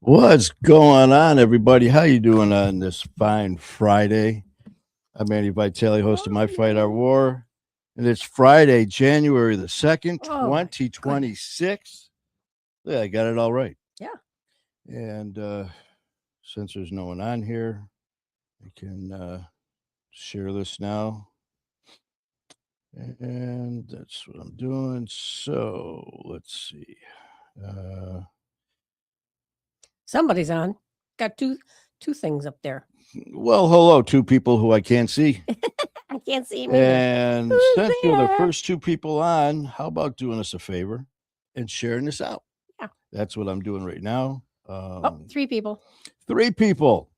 What's going on, everybody? How you doing on this fine Friday? I'm Andy Vitale, host of My Fight Our Morning. War, and it's Friday, January the 2nd, Oh, my 2026. Yeah, I got it all right. Yeah. And since there's no one on here, I can share this now. And that's what I'm doing. So let's see. Uh, Somebody's on. Got two things up there. well, hello, two people who I can't see. I can't see him either. And Who's since we're the there? first two people on, how about doing us a favor and sharing this out? Yeah. That's what I'm doing right now. Oh, three people. Three people.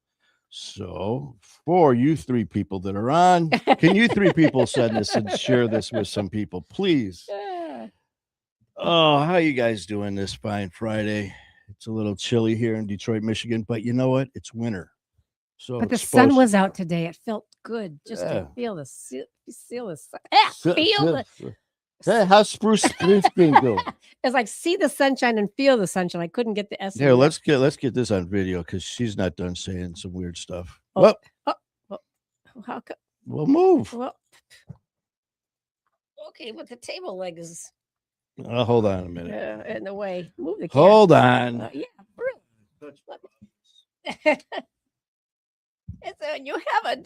So for you three people that are on, can you three people send this and share this with some people, please? Yeah. Oh, how you guys doing this fine Friday? It's a little chilly here in Detroit, Michigan, but you know what? It's winter. So But the it's sun supposed- was out today. It felt good just Yeah. to feel the sun. So- Feel the. Hey, how's Spruce Springsteen doing? It's like see the sunshine and feel the sunshine. I couldn't get the S. in Here, there. let's get this on video because she's not done saying some weird stuff. Oh. Well, How come? we'll move. Well. Okay, but the table leg is Hold on a minute. in the way. Move the camera. Hold on. Yeah, really. And so you have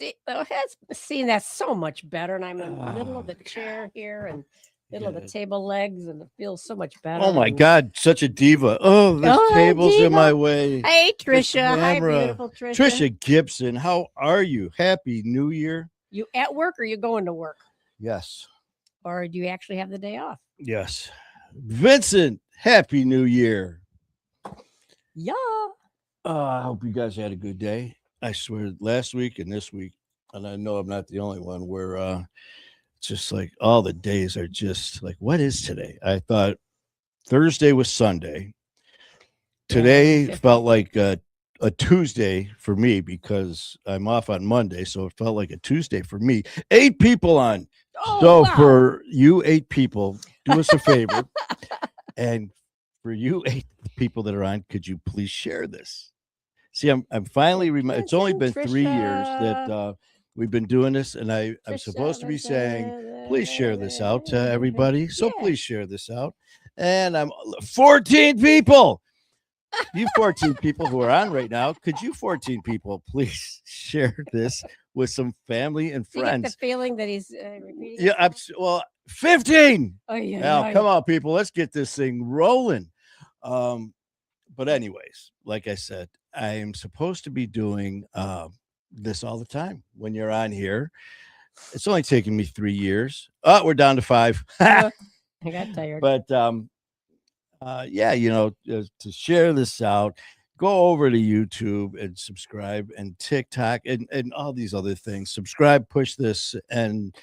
see, that's so much better. And I'm in the middle of the chair here and middle of the Yeah. table legs, and it feels so much better. Oh my and- God, such a diva. Oh, this Oh, table's in diva. my way. Hey, Trisha. Hi, camera. beautiful Trisha. Trisha Gibson, how are you? Happy New Year. You at work or you going to work? Yes. Or do you actually have the day off? Yes. Vincent, Happy New Year. Yeah. I hope you guys had a good day. I swear, last week and this week, and I know I'm not the only one, where it's just like all the days are just like, what is today? I thought Thursday was Sunday. Today Yeah. felt like a Tuesday for me because I'm off on Monday. So it felt like a Tuesday for me. 8 people on. Oh, So wow. for you 8 people, do us a favor. And for you 8 people that are on, could you please share this? See, I'm finally it's only been 3 years that we've been doing this, and I'm supposed to be saying, please share this out to everybody. So Yeah. please share this out. And I'm 14 people. You 14 people who are on right now, could you 14 people please share this with some family and Do you get the friends? feeling that he's repeating? Yeah, himself? well, 15. Oh, yeah. Now, come on, people. Let's get this thing rolling. But anyways, like I said, I am supposed to be doing this all the time when you're on here. It's only taken me 3 years. Oh, we're down to 5. I got tired. But yeah, to share this out, go over to YouTube and subscribe, and TikTok and all these other things. Subscribe, push this, and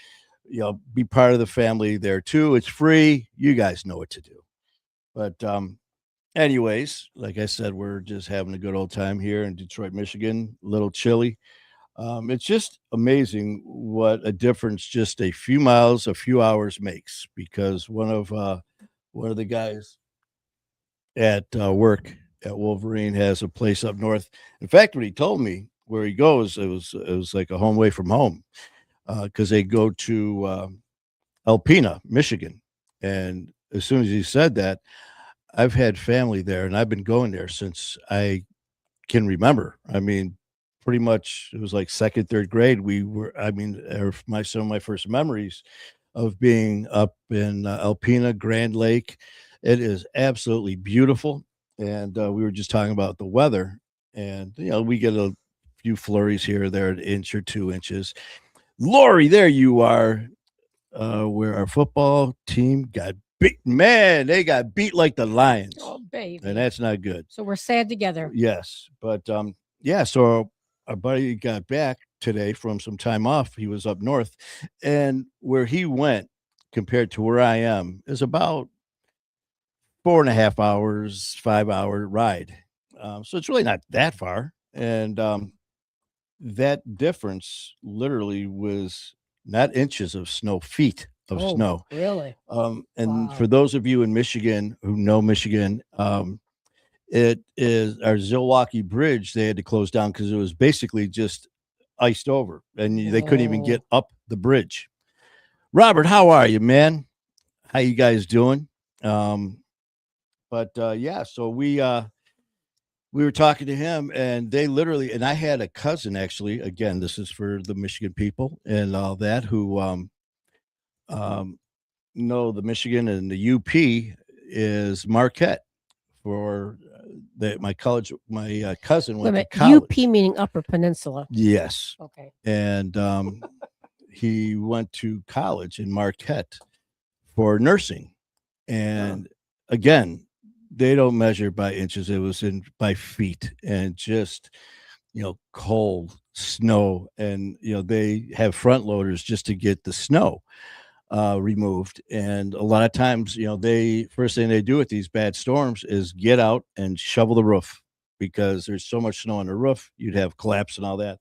be part of the family there too. It's free. You guys know what to do. But anyways, like I said, we're just having a good old time here in Detroit, Michigan. A little chilly. It's just amazing what a difference just a few miles, a few hours makes. Because one of the guys at work at Wolverine has a place up north. In fact, when he told me where he goes, it was like a home away from home because they go to Alpena, Michigan. And as soon as he said that, I've had family there, and I've been going there since I can remember. I mean, pretty much it was like second, third grade. Some of my first memories of being up in Alpena, Grand Lake. It is absolutely beautiful. And we were just talking about the weather, and we get a few flurries here or there, an inch or 2 inches. Lori, there you are. Where our football team got beat. Man, they got beat like the Lions. Oh, baby. And that's not good. So we're sad together. Yes. But yeah, so our buddy got back today from some time off. He was up north, and where he went compared to where I am is about 4.5 hours, 5-hour ride. So it's really not that far. And that difference literally was not inches of snow, feet of Oh, snow. Really? And Wow. for those of you in Michigan who know Michigan, It is our Zilwaukee Bridge. They had to close down because it was basically just iced over, and they couldn't even get Oh, up the bridge. Robert, how are you, man? How you guys doing? Um, but yeah, so we were talking to him, and they literally, and I had a cousin actually. Again, this is for the Michigan people and all that who um, know the Michigan and the UP is Marquette for my college. My cousin wait a went to minute. UP college. meaning Upper Peninsula. Yes, Okay. and he went to college in Marquette for nursing. And again, they don't measure by inches. It was in by feet, and just cold snow, and they have front loaders just to get the snow removed. And a lot of times, they first thing they do with these bad storms is get out and shovel the roof because there's so much snow on the roof, you'd have collapse and all that.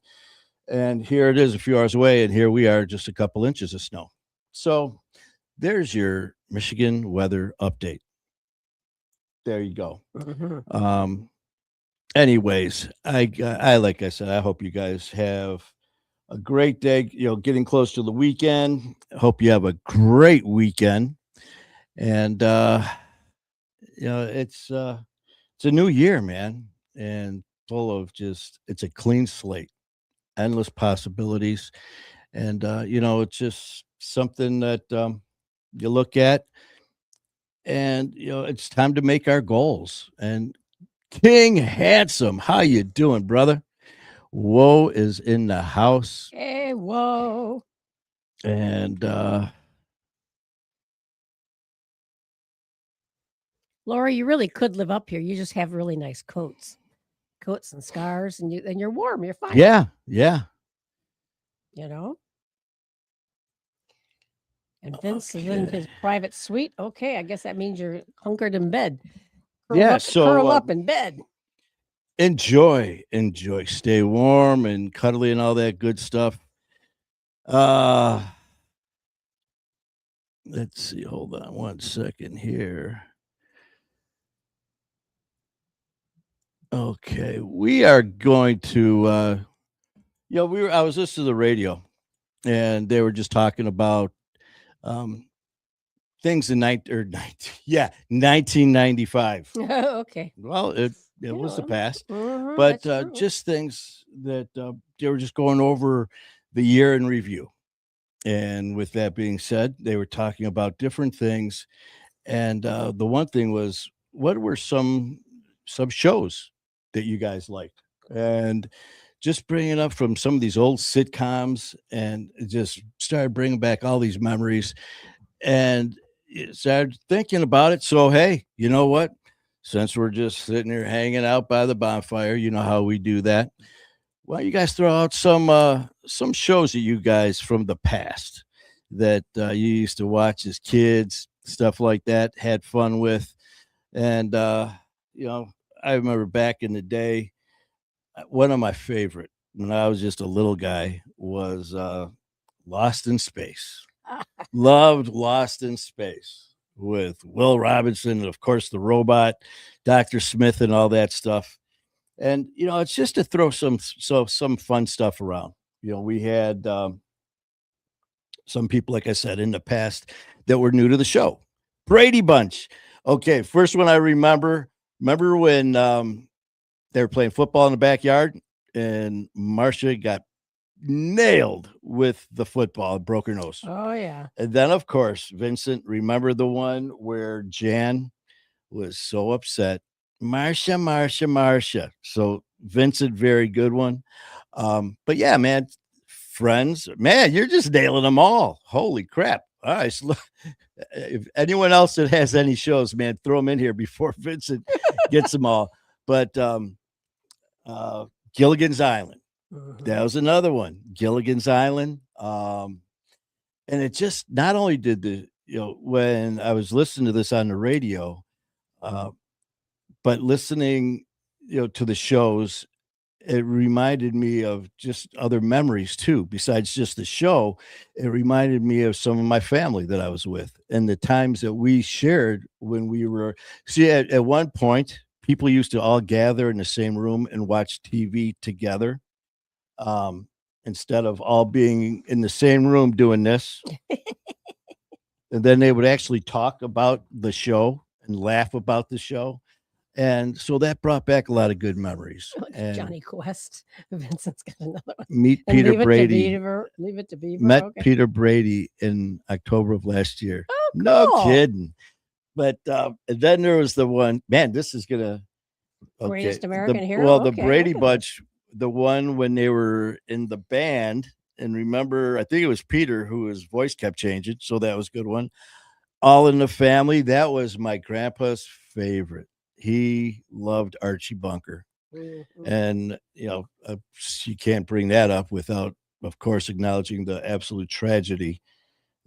And here it is a few hours away, and here we are, just a couple inches of snow. So there's your Michigan weather update. There you go. Mhm. Anyways, I like I said, I hope you guys have a great day. Getting close to the weekend. Hope you have a great weekend. And it's a new year, man, and full of just it's a clean slate, endless possibilities. And it's just something that you look at, and it's time to make our goals. And King Handsome, how you doing, brother? Woe is in the house. Hey, whoa. And Laura, you really could live up here. You just have really nice coats and scarves, and you're warm. You're fine. yeah. You know. And Vince is in his private suite. Okay, I guess that means you're hunkered in bed. Yeah, Curl up in bed. enjoy, stay warm and cuddly and all that good stuff. Uh let's see, hold on one second here. Okay, we are going to I was listening to the radio, and they were just talking about um things in 1995. Okay. Well, it was the past, Mhm, but that's true. just things that they were just going over the year in review. And with that being said, they were talking about different things, and the one thing was, what were some shows that you guys liked, and just bringing up from some of these old sitcoms, and it just started bringing back all these memories, and started thinking about it. So hey, you know what? Since we're just sitting here hanging out by the bonfire, you know how we do that. Why don't you guys throw out some shows that you guys from the past that you used to watch as kids, stuff like that, had fun with, and you know, I remember back in the day, one of my favorite when I was just a little guy was Lost in Space. Loved Lost in Space with Will Robinson and of course the robot, Dr. Smith and all that stuff. And it's just to throw some fun stuff around. We had some people, like I said, in the past that were new to the show. Brady Bunch. Okay, first one I remember when they were playing football in the backyard and Marcia got nailed with the football, broke her nose. Oh yeah. And then, of course, Vincent, remember the one where Jan was so upset? Marcia, Marcia, Marcia. So Vincent, very good one. But yeah, man, Friends, man, you're just nailing them all. Holy crap. All right. So if anyone else that has any shows, man, throw them in here before Vincent gets them all. But Gilligan's Island. Mhm. That was another one. Gilligan's Island. And it just not only did when I was listening to this on the radio, uh, but listening, to the shows, it reminded me of just other memories too. Besides just the show, it reminded me of some of my family that I was with and the times that we shared when we were. See, at one point, people used to all gather in the same room and watch TV together, instead of all being in the same room doing this. And then they would actually talk about the show and laugh about the show. And so that brought back a lot of good memories. Oh, it's And Johnny Quest. Vincent's got another one. meet And Peter leave it to Brady. Beaver. Leave it to Beaver. Met Okay. Peter Brady in October of last year. Oh, No cool. kidding. But and then there was the one, man, this is gonna Greatest the- American Hero? Well, the Okay, Brady look at Bunch, the one when they were in the band, and remember, I think it was Peter who his voice kept changing, so that was a good one. All in the Family, that was my grandpa's favorite. He loved Archie Bunker. Mhm. And you can't bring that up without, of course, acknowledging the absolute tragedy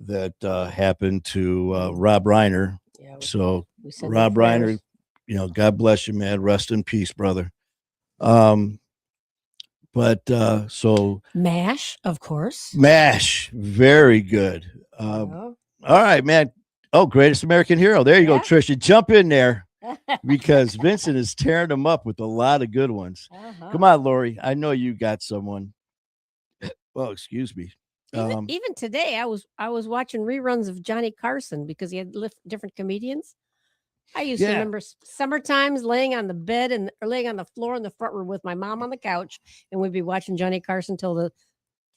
that happened to Rob Reiner. Yeah, So we send Rob prayers. Reiner, God bless you, man. Rest in peace, brother. But so MASH, of course. MASH, very good. Yeah. All right, man. Oh, Greatest American Hero. There you go, Yeah. Trisha. Jump in there because Vincent is tearing them up with a lot of good ones. Uh-huh. Come on, Lori. I know you got someone. Well, excuse me. Even today, I was watching reruns of Johnny Carson because he had different comedians. I used to Yeah. remember summer times laying on the bed or laying on the floor in the front room with my mom on the couch, and we'd be watching Johnny Carson till the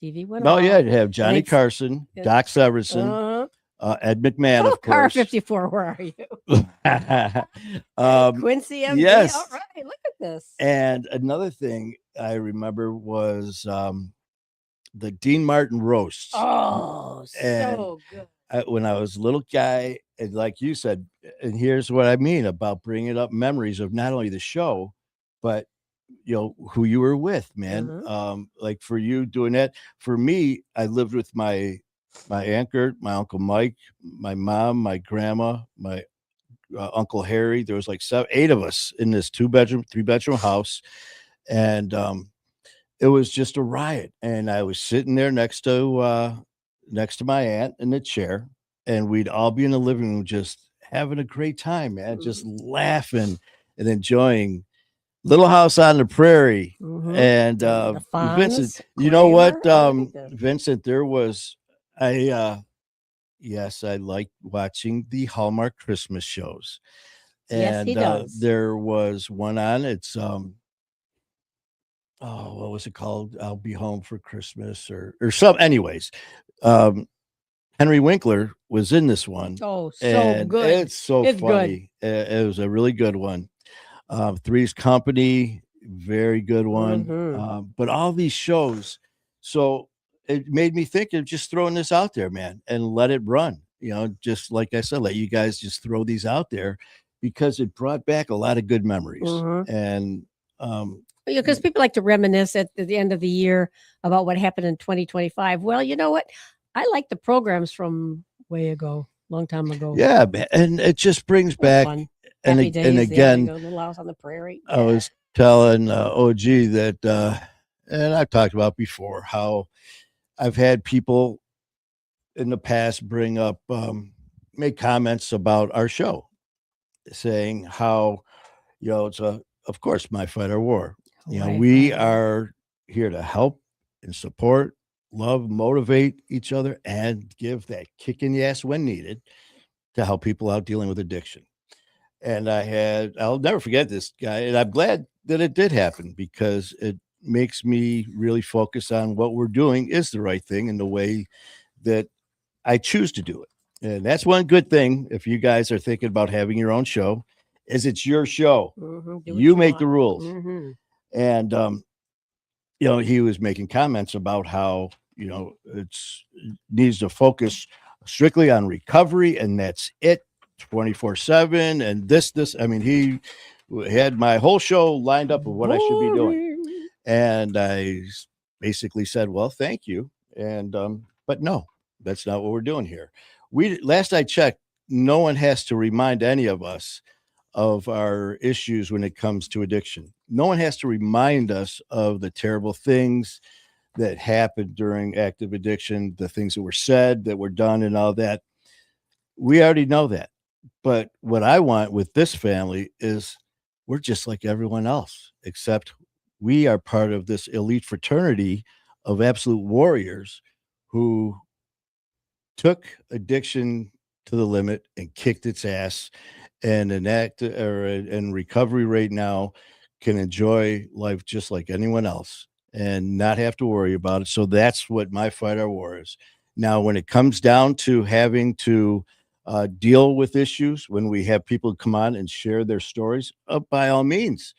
TV went Oh, off. yeah. You have Johnny they'd- Carson, yeah. Doc Severinsen, Ed McMahon, Oh, of Car course. 54, where are you? Quincy MD. yes. All right, look at this. And another thing I remember was the Dean Martin roasts. Oh, And so good. When I was a little guy, and like you said, and here's what I mean about bringing up memories of not only the show, but who you were with, man. Mhm. Like for you doing that. For me, I lived with my Aunt Gert, my Uncle Mike, my mom, my grandma, my Uncle Harry. There was like 8 of us in this 2-bedroom, 3-bedroom house, and it was just a riot. And I was sitting there next to my aunt in the chair, and we'd all be in the living room just having a great time, man, just laughing and enjoying Little House on the Prairie. Mhm. And The Vincent, Fonz, you know what, Kramer, oh, look at that. Vincent, yes, I like watching the Hallmark Christmas shows. Yes, he And does. there was one on, it's what was it called? I'll Be Home for Christmas or some, anyways. Henry Winkler was in this one. Oh, so And good. it's so It's good. funny. It was a really good one. Three's Company, very good one. Mhm. But all these shows, so it made me think of just throwing this out there, man, and let it run. Just like I said, let you guys just throw these out there because it brought back a lot of good memories. Mhm. And Because people like to reminisce at the end of the year about what happened in 2025. Well, you know what? I like the programs from way ago, long time ago. yeah, man, and it just brings They're back. fun. And Happy ag- days. and there again, you go, Little House on the Prairie. I was telling OG that, and I've talked about before how I've had people in the past bring up, make comments about our show, saying how, it's of course, My Fight or War. Right, We right. are here to help and support, love, motivate each other, and give that kick in the ass when needed to help people out dealing with addiction. And I'll never forget this guy. And I'm glad that it did happen because it makes me really focus on what we're doing is the right thing in the way that I choose to do it. And that's one good thing. If you guys are thinking about having your own show, is it's your show. Mhm, do what You make the want. rules. Mhm. And, he was making comments about how, it needs to focus strictly on recovery and that's it 24/7. And this, I mean, he had my whole show lined up of what I should be doing. Boring. And I basically said, well, thank you. And, but no, that's not what we're doing here. Last I checked, no one has to remind any of us of our issues when it comes to addiction. No one has to remind us of the terrible things that happened during active addiction, the things that were said, that were done, and all that. We already know that. But what I want with this family is we're just like everyone else, except we are part of this elite fraternity of absolute warriors who took addiction to the limit and kicked its ass, and in recovery right now can enjoy life just like anyone else and not have to worry about it. So that's what my fight our war is. Now, when it comes down to having to deal with issues, when we have people come on and share their stories, by all means,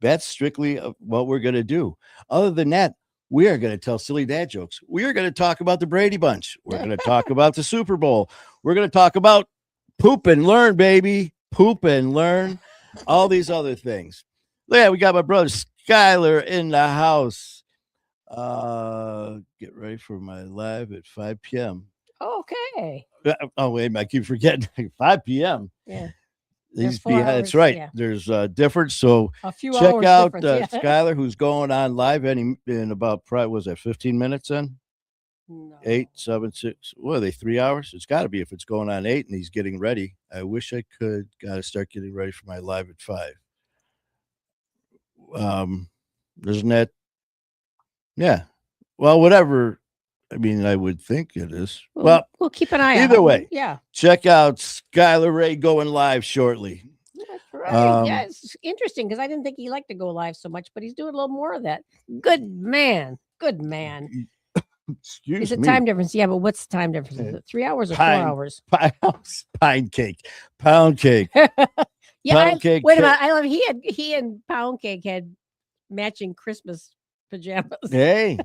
that's strictly what we're going to do. Other than that, we are going to tell silly dad jokes. We are going to talk about the Brady Bunch. We're going to talk about the Super Bowl. We're going to talk about poop and learn, baby. Poop and learn. All these other things. Yeah, we got my brother Skyler in the house. Get ready for my live at 5 p.m. Okay. Oh, wait, I keep forgetting. 5 p.m. Yeah. He's 4 behind. hours, That's right. yeah. There's a difference. So A few check hours out difference, yeah. Skyler, who's going on live in about probably, was that 15 minutes in? No. 8, 7, 6. What are they, 3 hours? It's got to be if it's going on 8 and he's getting ready. I wish I could. Got to start getting ready for my live at 5. Isn't that? Yeah. Well, whatever. I mean, I would think it is. Well, we'll keep an eye out. either way, Yeah. check out Skyler Ray going live shortly. That's right. Yeah, it's interesting because I didn't think he liked to go live so much, but he's doing a little more of that. Good man. Good man. Excuse It's a me. time difference. Yeah, but what's the time difference? Is it 3 hours or 4 Pine- hours? Pound cake. Pound cake. Yeah. Pound cake. Wait a minute. I love he and Pound Cake had matching Christmas pajamas. Hey.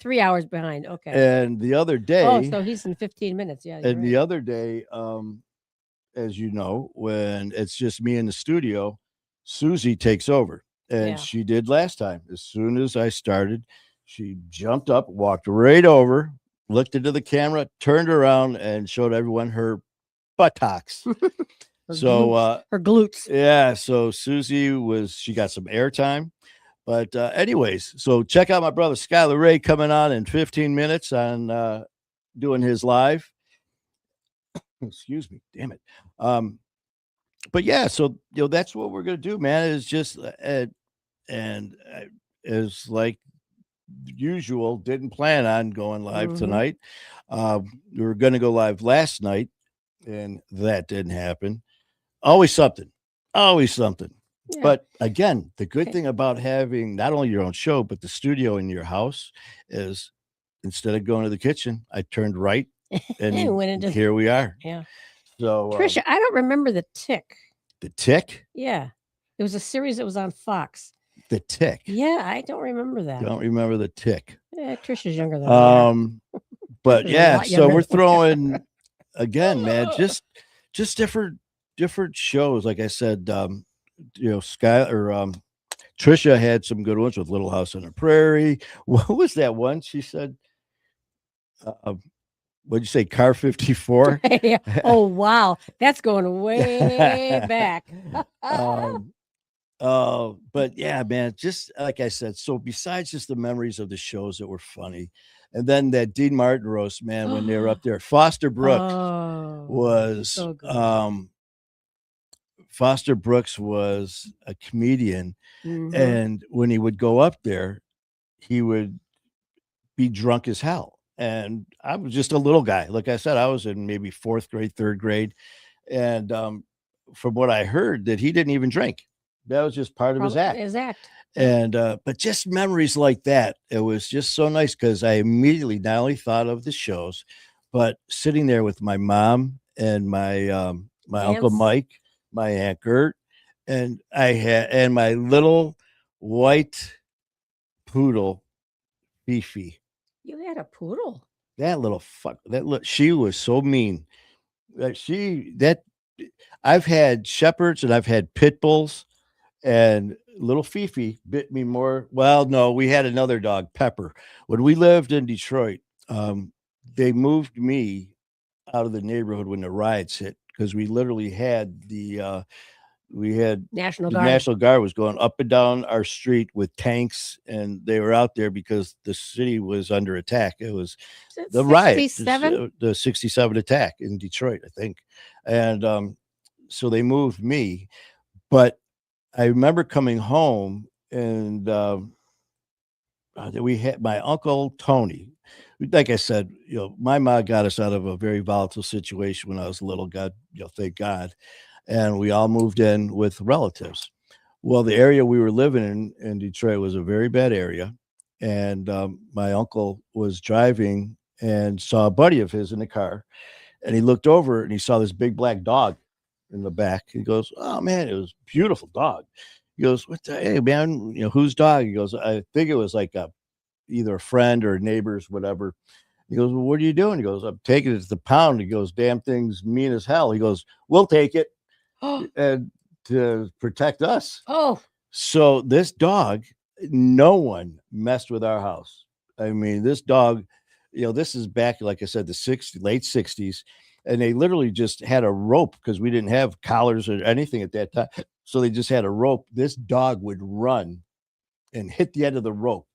3 hours behind. Okay. And the other day. Oh, so he's in 15 minutes. Yeah. And the other day, as you know, when it's just me in the studio, Susie takes over. And Yeah. she did last time. As soon as I started, she jumped up, walked right over, looked into the camera, turned around, and showed everyone her buttocks. So her glutes. Yeah. So Susie she got some airtime. But anyways, so check out my brother Skyler Ray coming on in 15 minutes on doing his live. Excuse me, damn it. But yeah, so that's what we're gonna do, man. Is just as like usual, didn't plan on going live tonight. We were gonna go live last night, and that didn't happen. Always something. Yeah. But again, the good thing about having not only your own show, but the studio in your house is instead of going to the kitchen, I turned right and went into here we are. Yeah. So Trisha, I don't remember The Tick. The Tick? Yeah. It was a series that was on Fox. The Tick. Yeah, I don't remember that. Don't remember The Tick. Yeah, Trisha's younger than me. But yeah, so we're throwing again, man, just different shows. Like I said, Trisha had some good ones with Little House on the Prairie. What was that one? She said, what'd you say? Car 54? Yeah. Oh, wow. That's going way back. But yeah, man, just like I said, so besides just the memories of the shows that were funny, and then that Dean Martin roast, man, when they were up there, Foster Brooks was so good. Foster Brooks was a comedian, and when he would go up there, he would be drunk as hell. And I was just a little guy. Like I said, I was in maybe 4th grade, 3rd grade. And from what I heard, that he didn't even drink. That was just part of his act. And but just memories like that, it was just so nice because I immediately not only thought of the shows, but sitting there with my mom and my my Uncle Mike, my Aunt Gert, and and my little white poodle, Fifi. You had a poodle. That little fuck. She was so mean. I've had shepherds and I've had pit bulls, and little Fifi bit me more. Well, no, we had another dog, Pepper. When we lived in Detroit, they moved me out of the neighborhood when the riots hit because we literally had the National the Guard. National Guard was going up and down our street with tanks, and they were out there because the city was under attack. It was the riot, the 67 attack in Detroit, I think. And so they moved me, but I remember coming home and we had my uncle Tony. Like I said, my mom got us out of a very volatile situation when I was little. God, thank God, and we all moved in with relatives. Well, the area we were living in Detroit was a very bad area, and my uncle was driving and saw a buddy of his in the car, and he looked over and he saw this big black dog in the back. He goes, "Oh man, it was a beautiful dog." He goes, "What the hey man, whose dog?" He goes, "I think it was like either a friend or neighbor's, whatever." He goes, "Well, what are you doing?" He goes, "I'm taking it to the pound." He goes, "Damn thing's mean as hell." He goes, "We'll take it and to protect us." Oh, So this dog, no one messed with our house. I mean, this dog, this is back, like I said, the late 60s. And they literally just had a rope because we didn't have collars or anything at that time. So they just had a rope. This dog would run and hit the end of the rope,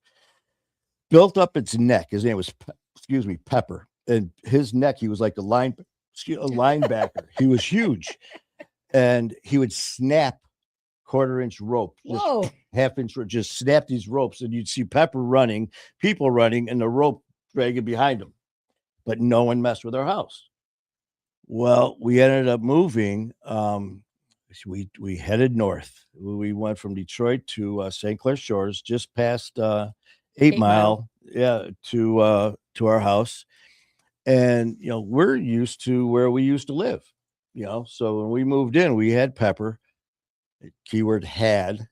built up its neck. His name was, excuse me, Pepper. And his neck, he was like a linebacker. He was huge. And he would snap quarter-inch rope, just whoa. half-inch, just snap these ropes, and you'd see Pepper running, people running, and the rope dragging behind him. But no one messed with our house. Well, we ended up moving. We headed north. We went from Detroit to St. Clair Shores, just past 8 Mile, yeah, to our house. And we're used to where we used to live. So when we moved in, we had Pepper. Keyword had,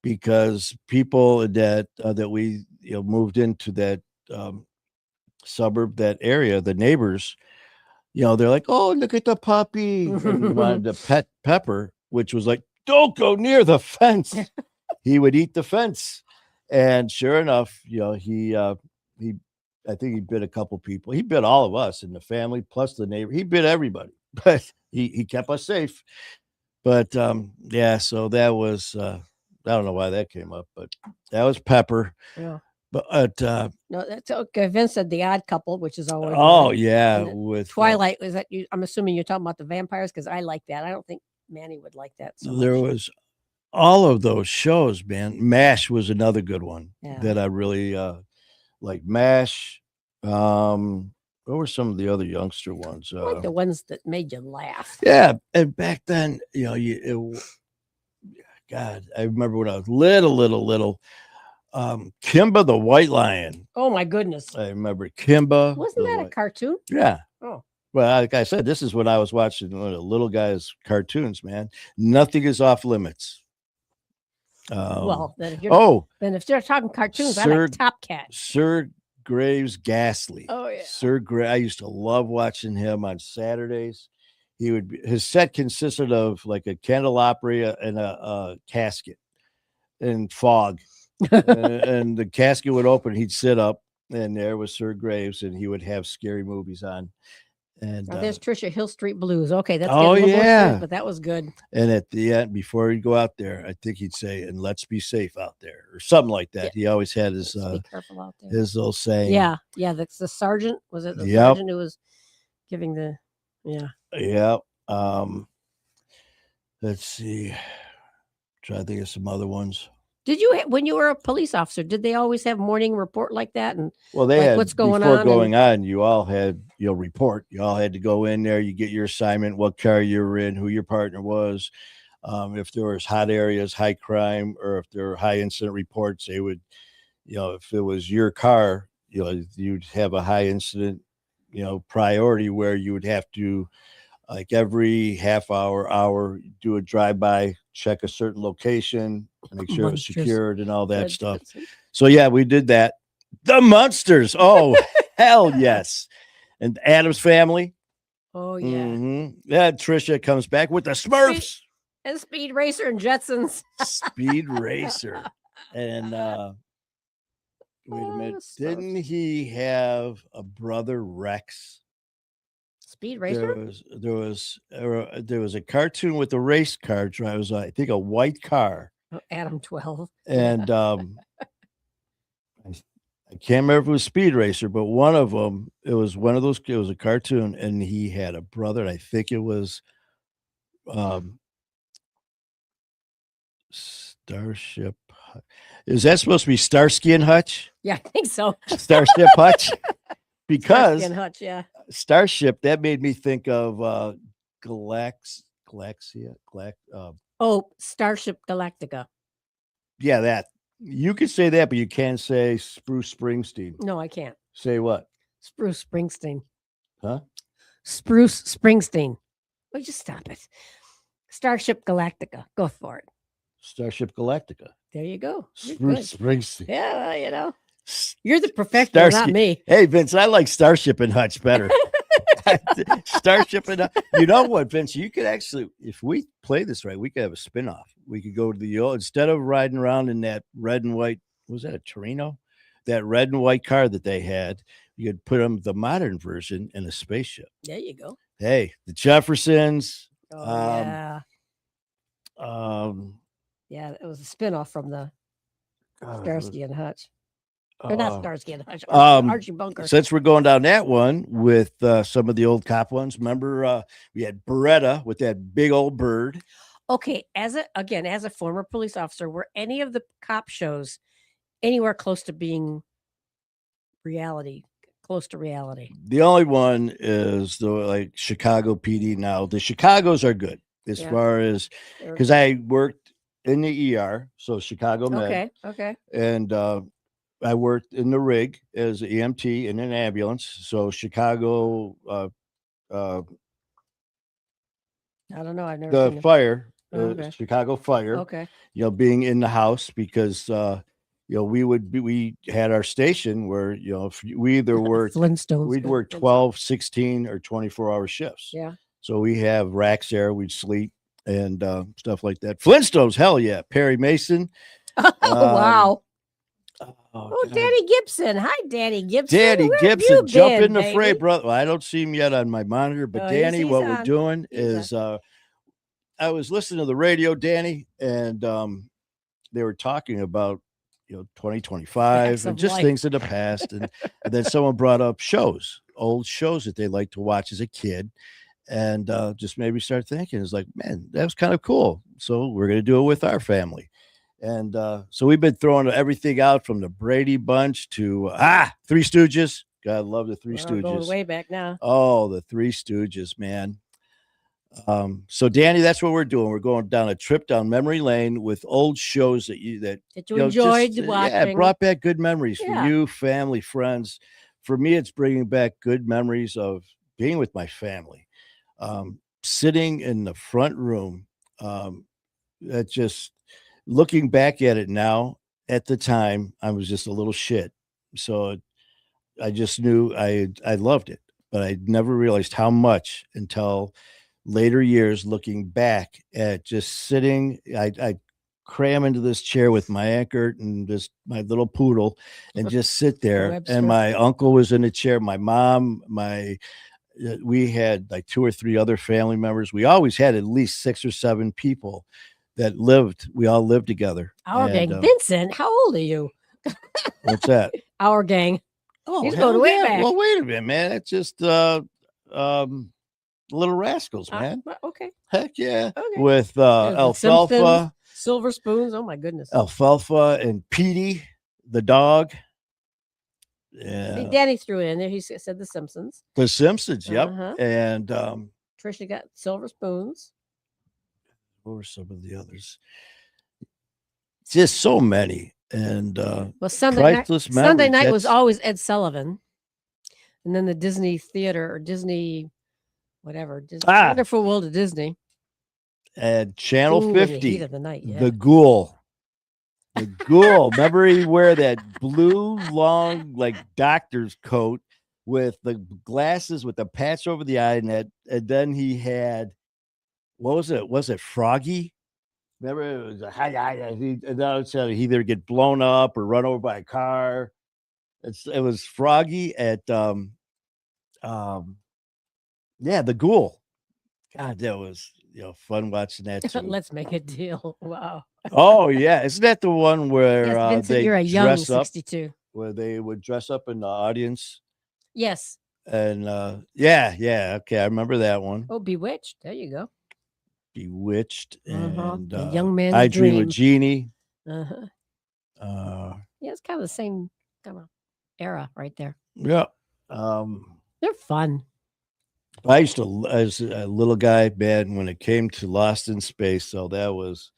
because people that we moved into that suburb, that area, the neighbors, they're like, "Oh, look at the puppy," and wanted to pet Pepper, which was like, "Don't go near the fence." He would eat the fence, and sure enough, I think he bit a couple people. He bit all of us in the family, plus the neighbor. He bit everybody, but he kept us safe. But yeah, so that was I don't know why that came up, but that was Pepper. Yeah. But No, that's okay. Vince said The Odd Couple, which is always oh good. yeah, And with Twilight. Was that you? I'm assuming you're talking about the vampires because I like that. I don't think Manny would like that so there much. was all of those shows, man. MASH was another good one Yeah. that I really like. MASH. What were some of the other youngster ones? I like the ones that made you laugh. Yeah, and back then, God, I remember when I was little. Kimba the White Lion. Oh my goodness! I remember Kimba. Wasn't that a cartoon? Yeah. Oh. Well, like I said, this is when I was watching one of the little guys' cartoons, man. Nothing is off limits. Well, then if you're talking cartoons, I like Top Cat. Sir Graves Ghastly. Oh yeah. I used to love watching him on Saturdays. His set consisted of like a candelabra and a casket and fog. and the casket would open, he'd sit up, and there was Sir Graves, and he would have scary movies on. And there's Trisha Hill Street Blues. Okay, that's oh yeah, serious, but that was good. And at the end, before he'd go out there, I think he'd say, "And let's be safe out there," or something like that. Yeah. He always had his be careful out there. His little saying. Yeah. That's the sergeant. Was it the sergeant who was giving the? Yeah. Yeah. Let's see. Try to think of some other ones. Did you, when you were a police officer, did they always have morning report like that? And well, they had what's going before on. Going on, you all had report. You all had to go in there. You get your assignment, what car you were in, who your partner was. If there was hot areas, high crime, or if there were high incident reports, they would, if it was your car, you'd have a high incident, priority where you would have to, like every half hour, do a drive-by, check a certain location, make sure it was secured and all that stuff. So yeah, we did that. The Munsters. Oh, hell yes. And Addams Family. Oh yeah. Mm-hmm. Yeah, Trisha comes back with the Smurfs. And Speed Racer and Jetsons. Speed Racer. And wait a minute. Didn't he have a brother, Rex? Speed Racer? There was a cartoon with a race car drivers. I think a white car. Oh, Adam 12. And I can't remember if it was Speed Racer, but one of them, it was one of those. It was a cartoon, and he had a brother. I think it was Starship. Is that supposed to be Starsky and Hutch? Yeah, I think so. Starship Hutch? Because Starsky and Hutch, yeah. Starship, that made me think of Galaxia. Oh, Starship Galactica. Yeah, that. You could say that, but you can't say Spruce Springsteen. No, I can't. Say what? Spruce Springsteen. Huh? Spruce Springsteen. Oh, just stop it. Starship Galactica. Go for it. Starship Galactica. There you go. You're Spruce good. Springsteen. Yeah, well, you know, S- you're the professional, not Starsky- me. Hey, Vince, I like Starship and Hutch better. Starship and you know what, Vince? You could actually, if we play this right, we could have a spin-off. We could go to the old, instead of riding around in that red and white, was that a Torino? That red and white car that they had, you could put them the modern version in a spaceship. There you go. Hey, the Jeffersons. Oh, Um, yeah. Yeah, it was a spinoff from the Starsky and Hutch. Or not Starsky and Hutch. Archie Bunker. Since we're going down that one with some of the old cop ones, remember we had Beretta with that big old bird. Okay, as a former police officer, were any of the cop shows anywhere close to being reality? Close to reality. The only one is the like Chicago PD now. The Chicagos are good as Yeah. far as because I worked in the ER, so Chicago Med, Okay. and I worked in the rig as an EMT in an ambulance. So Chicago, I don't know. I've never the seen them. fire, Okay. Chicago Fire. Okay. You know, being in the house because you know we had our station where you know if we either worked Flintstones. we'd good, work Flintstones. 12, 16, or 24-hour shifts. Yeah. So we have racks there, we'd sleep and stuff like that. Flintstones, hell yeah. Perry Mason. Oh, wow. Oh, Oh, God. Danny Gibson. Hi, Danny Gibson. Danny Where have Gibson, you jump been, in the fray, baby? brother. Well, I don't see him yet on my monitor, but Oh, Danny, he's what we're on. doing He's is I was listening to the radio, Danny, and they were talking about 2025 Facts and of just life. things in the past, and then someone brought up old shows that they liked to watch as a kid, and just made me start thinking, it's like, man, that was kind of cool. So we're gonna do it with our family. And so we've been throwing everything out from the Brady Bunch to Three Stooges. God, love the Three We're going Stooges. way back now. Oh, the Three Stooges, man. So Danny, that's what we're doing. We're going down a trip down memory lane with old shows that you know, enjoyed just, watching. Yeah, it brought back good memories Yeah. for you, family, friends. For me, it's bringing back good memories of being with my family, sitting in the front room. That just looking back at it now, at the time, I was just a little shit. So I just knew I loved it, but I never realized how much until later years looking back at just sitting. I cram into this chair with my anchor and just my little poodle and just sit there. Webster. And my uncle was in the chair, my mom, we had like 2 or 3 other family members. We always had at least 6 or 7 people that lived. We all lived together. Our gang. Vincent, how old are you? What's that? Our gang. Oh, He's hell going way yeah. back. Well, wait a minute, man. It's just Little Rascals, man. Okay. Heck yeah. Okay. With The Alfalfa, Simpsons, Silver Spoons. Oh my goodness. Alfalfa and Petey, the dog. See, Yeah. Danny threw it in there. He said The Simpsons. The Simpsons, yep. Uh-huh. And Trisha got Silver Spoons. what were some of the others? Just so many. And Well, Sunday priceless night memories. was That's- always Ed Sullivan, and then the Disney Theater or Disney, whatever, Disney, Wonderful World of Disney. and Channel Ooh, in the 50. heat of the night. Yeah. The Ghoul. The Ghoul. Remember he wear that blue long like doctor's coat with the glasses with the patch over the eye and then he had what was it? Was it Froggy? Remember it was he either get blown up or run over by a car. It was Froggy at the Ghoul. God, that was fun watching that too. Let's make a deal. Wow. Oh yeah, isn't that the one where Yes, Vincent, they you're a young dress up? 62. Where they would dress up in the audience? Yes. And yeah, okay, I remember that one. Oh, Bewitched. There you go. Bewitched, and The Young Man's I Dream Dream. of Jeannie. Uh-huh. Yeah, it's kind of the same kind of era right there. Yeah. Um, They're fun. I used to, as a little guy, man, when it came to Lost in Space. So that was,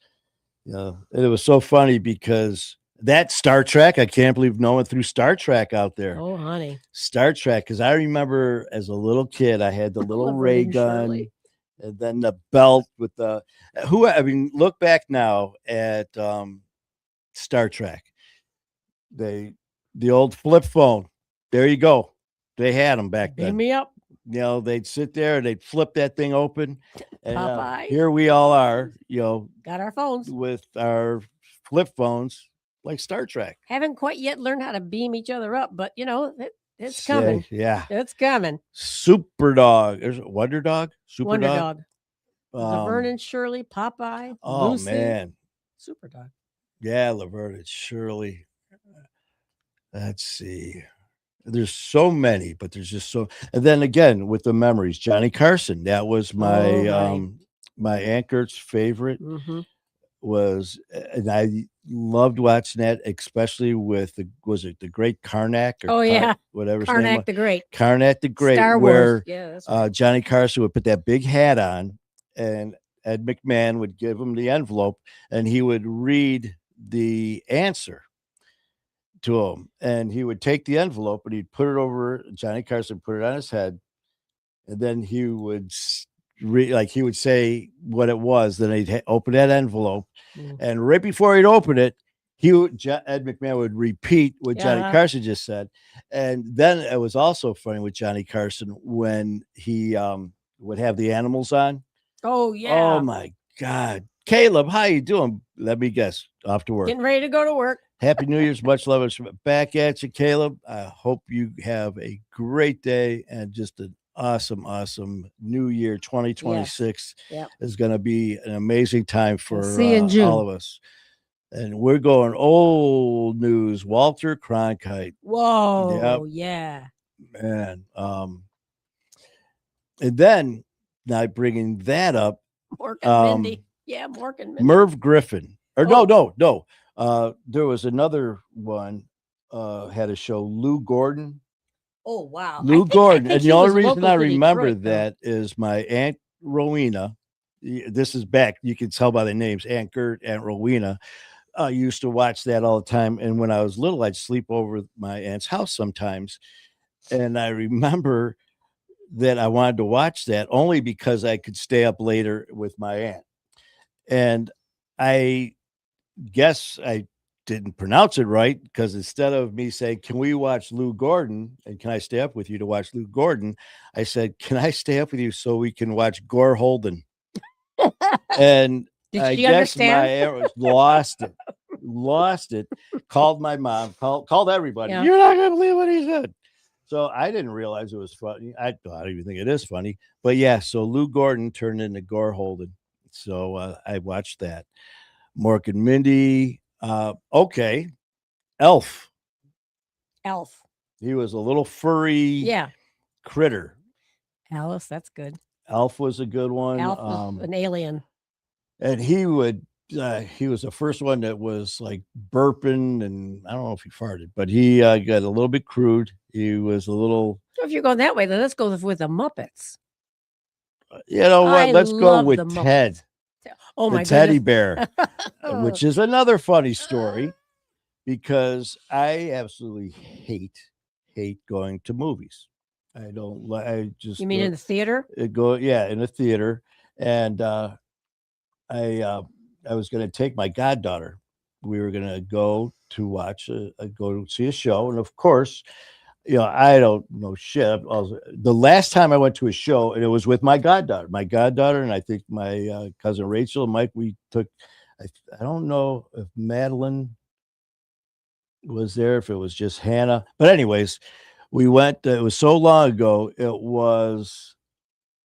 it was so funny because that Star Trek, I can't believe no one threw Star Trek out there. Oh, honey. Star Trek, because I remember as a little kid, I had the little Laverne ray and gun, Shirley. and then the belt with the I mean, look back now at Star Trek. The old flip phone. There you go. They had them back Beam then. me up. They'd sit there and they'd flip that thing open, and Popeye. here we all are, Got our phones. with our flip phones like Star Trek. Haven't quite yet learned how to beam each other up, but it's Say, coming. yeah. It's coming. Super Dog. There's Wonder Dog. Super Wonder Dog. Dog. Laverne and Shirley, Popeye, Oh Lucy, man. Super Dog. Yeah, Laverne and Shirley. Let's see. There's so many, but there's just so. And then again with the memories, Johnny Carson. That was my honey. my Aunt Gert's favorite. Mhm. Was, and I loved watching that, especially with the Great Karnak? Or Oh, yeah. whatever his name Karnak was. the Great. Karnak the Great, Star where Wars. Yeah, that's right. Johnny Carson would put that big hat on, and Ed McMahon would give him the envelope, and he would read the answer to him, and he would take the envelope and he'd put it over Johnny Carson, put it on his head, and then he would he would say what it was. Then he'd open that envelope, and right before he'd open it, Ed McMahon would repeat what Johnny Carson just said. And then it was also funny with Johnny Carson when he would have the animals on. Oh yeah. Oh my God. Caleb, how you doing? Let me guess. Off to work. Getting ready to go to work. Happy New Year's. Much love. Back at you, Caleb. I hope you have a great day and just an awesome new year. 2026 is going to be an amazing time for see you in June. all of us. And we're going old news. Walter Cronkite. Whoa. Yep. Yeah. Man. And then now bringing that up. Mork and Mindy. Yeah, Mork and Mindy. Merv Griffin. Or no. There was another one had a show, Lou Gordon. Oh wow. Lou Gordon. I and the only reason I remember that is my Aunt Rowena. This is back. You can tell by the names, Aunt Gert, Aunt Rowena. Used to watch that all the time. And when I was little, I'd sleep over at my aunt's house sometimes. And I remember that I wanted to watch that only because I could stay up later with my aunt. And I guess I didn't pronounce it right, because instead of me saying, can we watch Lou Gordon, and can I stay up with you to watch Lou Gordon, I said, can I stay up with you so we can watch Gore Holden? And I guess my aunt lost it, called my mom, called everybody. You're not gonna believe what he said. So I didn't realize it was funny. I don't even think it is funny, but yeah. So Lou Gordon turned into Gore Holden. So I watched that. Mork and Mindy. Okay. Elf. He was a little furry critter. Alice, that's good. Elf was a good one. Elf was an alien. And he was the first one that was like burping, and I don't know if he farted, but he got a little bit crude. He was a little. So if you're going that way, then let's go with the Muppets. You know what? Let's go with Ted. Oh my the teddy bear, which is another funny story, because I absolutely hate going to movies. I don't like. I just. You mean in the theater? In the theater, and I was going to take my goddaughter. We were going to go to watch go to see a show, and of course, I don't know shit. The last time I went to a show, and it was with my goddaughter, and I think my cousin Rachel and Mike. We took. I don't know if Madeline was there, if it was just Hannah, but anyways, we went. It was so long ago. It was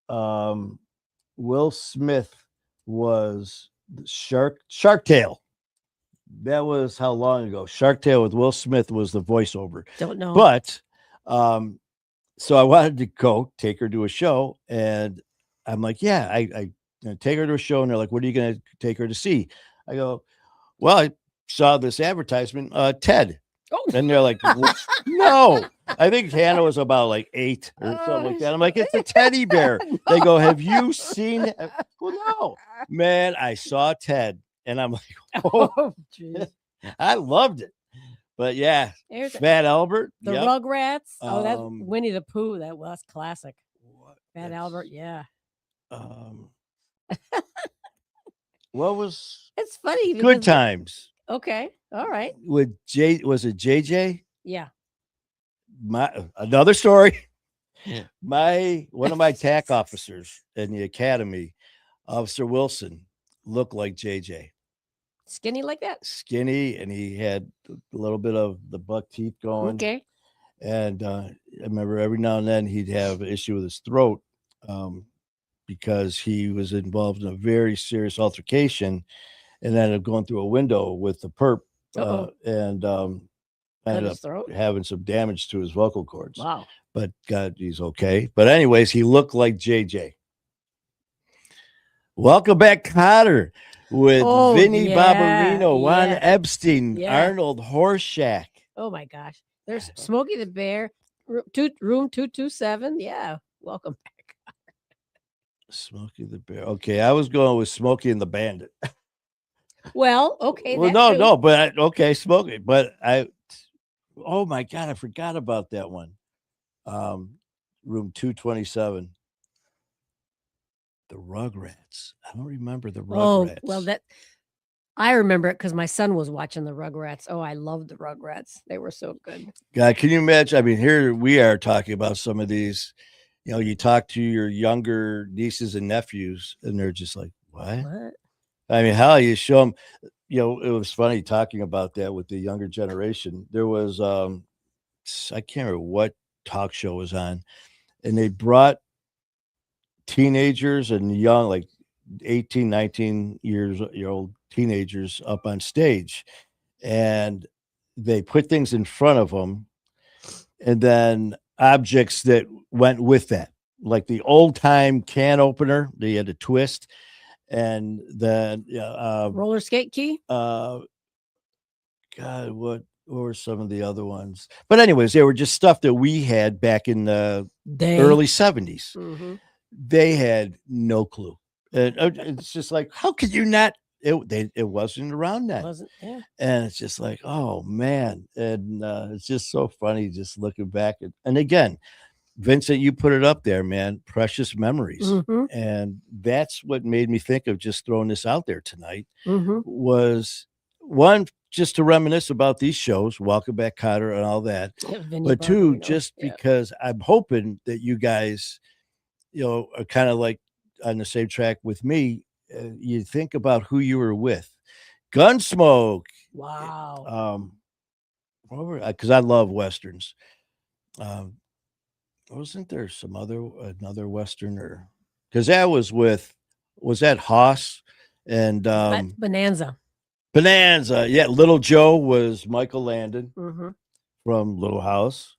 Will Smith was Shark Tale. That was how long ago? Shark Tale with Will Smith was the voiceover. Don't know. But so I wanted to go take her to a show, and I'm like, yeah, I take her to a show, and they're like, "What are you going to take her to see?" I go, "Well, I saw this advertisement, Ted," Oh. and they're like, "No." I think Hannah was about like 8 or something like that. I'm like, "It's a teddy bear." They go, "Have you seen it?" Well, no, man. I saw Ted, and I'm like, "Oh, Oh, jeez. I loved it." But yeah, There's Fat Albert. the Yep. Rugrats. Oh, that's Um, Winnie the Pooh. That was classic. what- Fat that's, Albert. Yeah. Um, what was It's funny Good because Times okay. All right. with J? Was it JJ? Yeah. Another story. One of my TAC officers in the academy, Officer Wilson, looked like JJ. Skinny like that. Skinny, and he had a little bit of the buck teeth going. Okay. And I remember every now and then he'd have an issue with his throat, because he was involved in a very serious altercation and ended up going through a window with the perp, and Cut ended his up throat. having some damage to his vocal cords. Wow. But God, he's okay. But anyways, he looked like JJ. Welcome back, Cotter, with Oh, Vinny yeah, Barbarino, Juan yeah, Epstein, yeah. Arnold Horshack. Oh my gosh. There's Smokey the Bear, room 227. Yeah. Welcome back. Smokey the Bear. Okay, I was going with Smokey and the Bandit. Well, okay. Well, that no, too. no, but okay, Smokey. But oh my God, I forgot about that one. Room 227. The Rugrats. I don't remember the Oh, Rugrats. well, I remember it because my son was watching the Rugrats. Oh, I loved the Rugrats. They were so good. God, can you imagine? I mean, here we are talking about some of these. You talk to your younger nieces and nephews, and they're just like, "What?" What? I mean, how you show them? It was funny talking about that with the younger generation. There was, I can't remember what talk show was on, and they brought teenagers and young, like 18, 19 year old teenagers up on stage, and they put things in front of them, and then objects that went with that, like the old time can opener. They had a twist, and then Roller skate key? God, what were some of the other ones? But anyways, they were just stuff that we had back in the early 70s. Mhm. They had no clue. And it's just like, how could you not? It wasn't around then. Wasn't, yeah. And it's just like, oh man. And it's just so funny just looking back and again, Vincent, you put it up there, man. Precious memories. Mhm. And that's what made me think of just throwing this out there tonight. Mhm. Was one, just to reminisce about these shows, Welcome Back, Cotter, and all that. Yeah, Vinny But two, Barbarino. just Yeah. because I'm hoping that you guys, are kind of like on the same track with me. You think about who you were with. Gunsmoke. Wow. Because I love westerns. Wasn't there another western, or because that was that Haas and Bonanza. Bonanza? Yeah, Little Joe was Michael Landon Mhm. from Little House.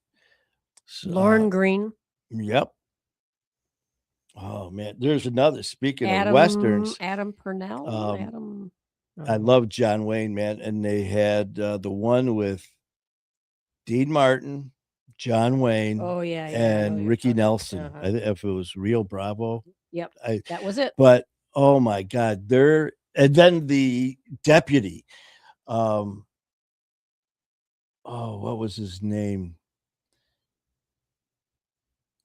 Lauren Green. Yep. Oh man, there's another. Speaking Adam, of westerns, Adam Purnell. I love John Wayne, man, and they had the one with Dean Martin, John Wayne, Oh yeah, I know who and you're Ricky talking- Nelson. uh-huh. I think if it was Rio Bravo. Yep, that was it. But oh my God, and then the deputy. Oh, what was his name?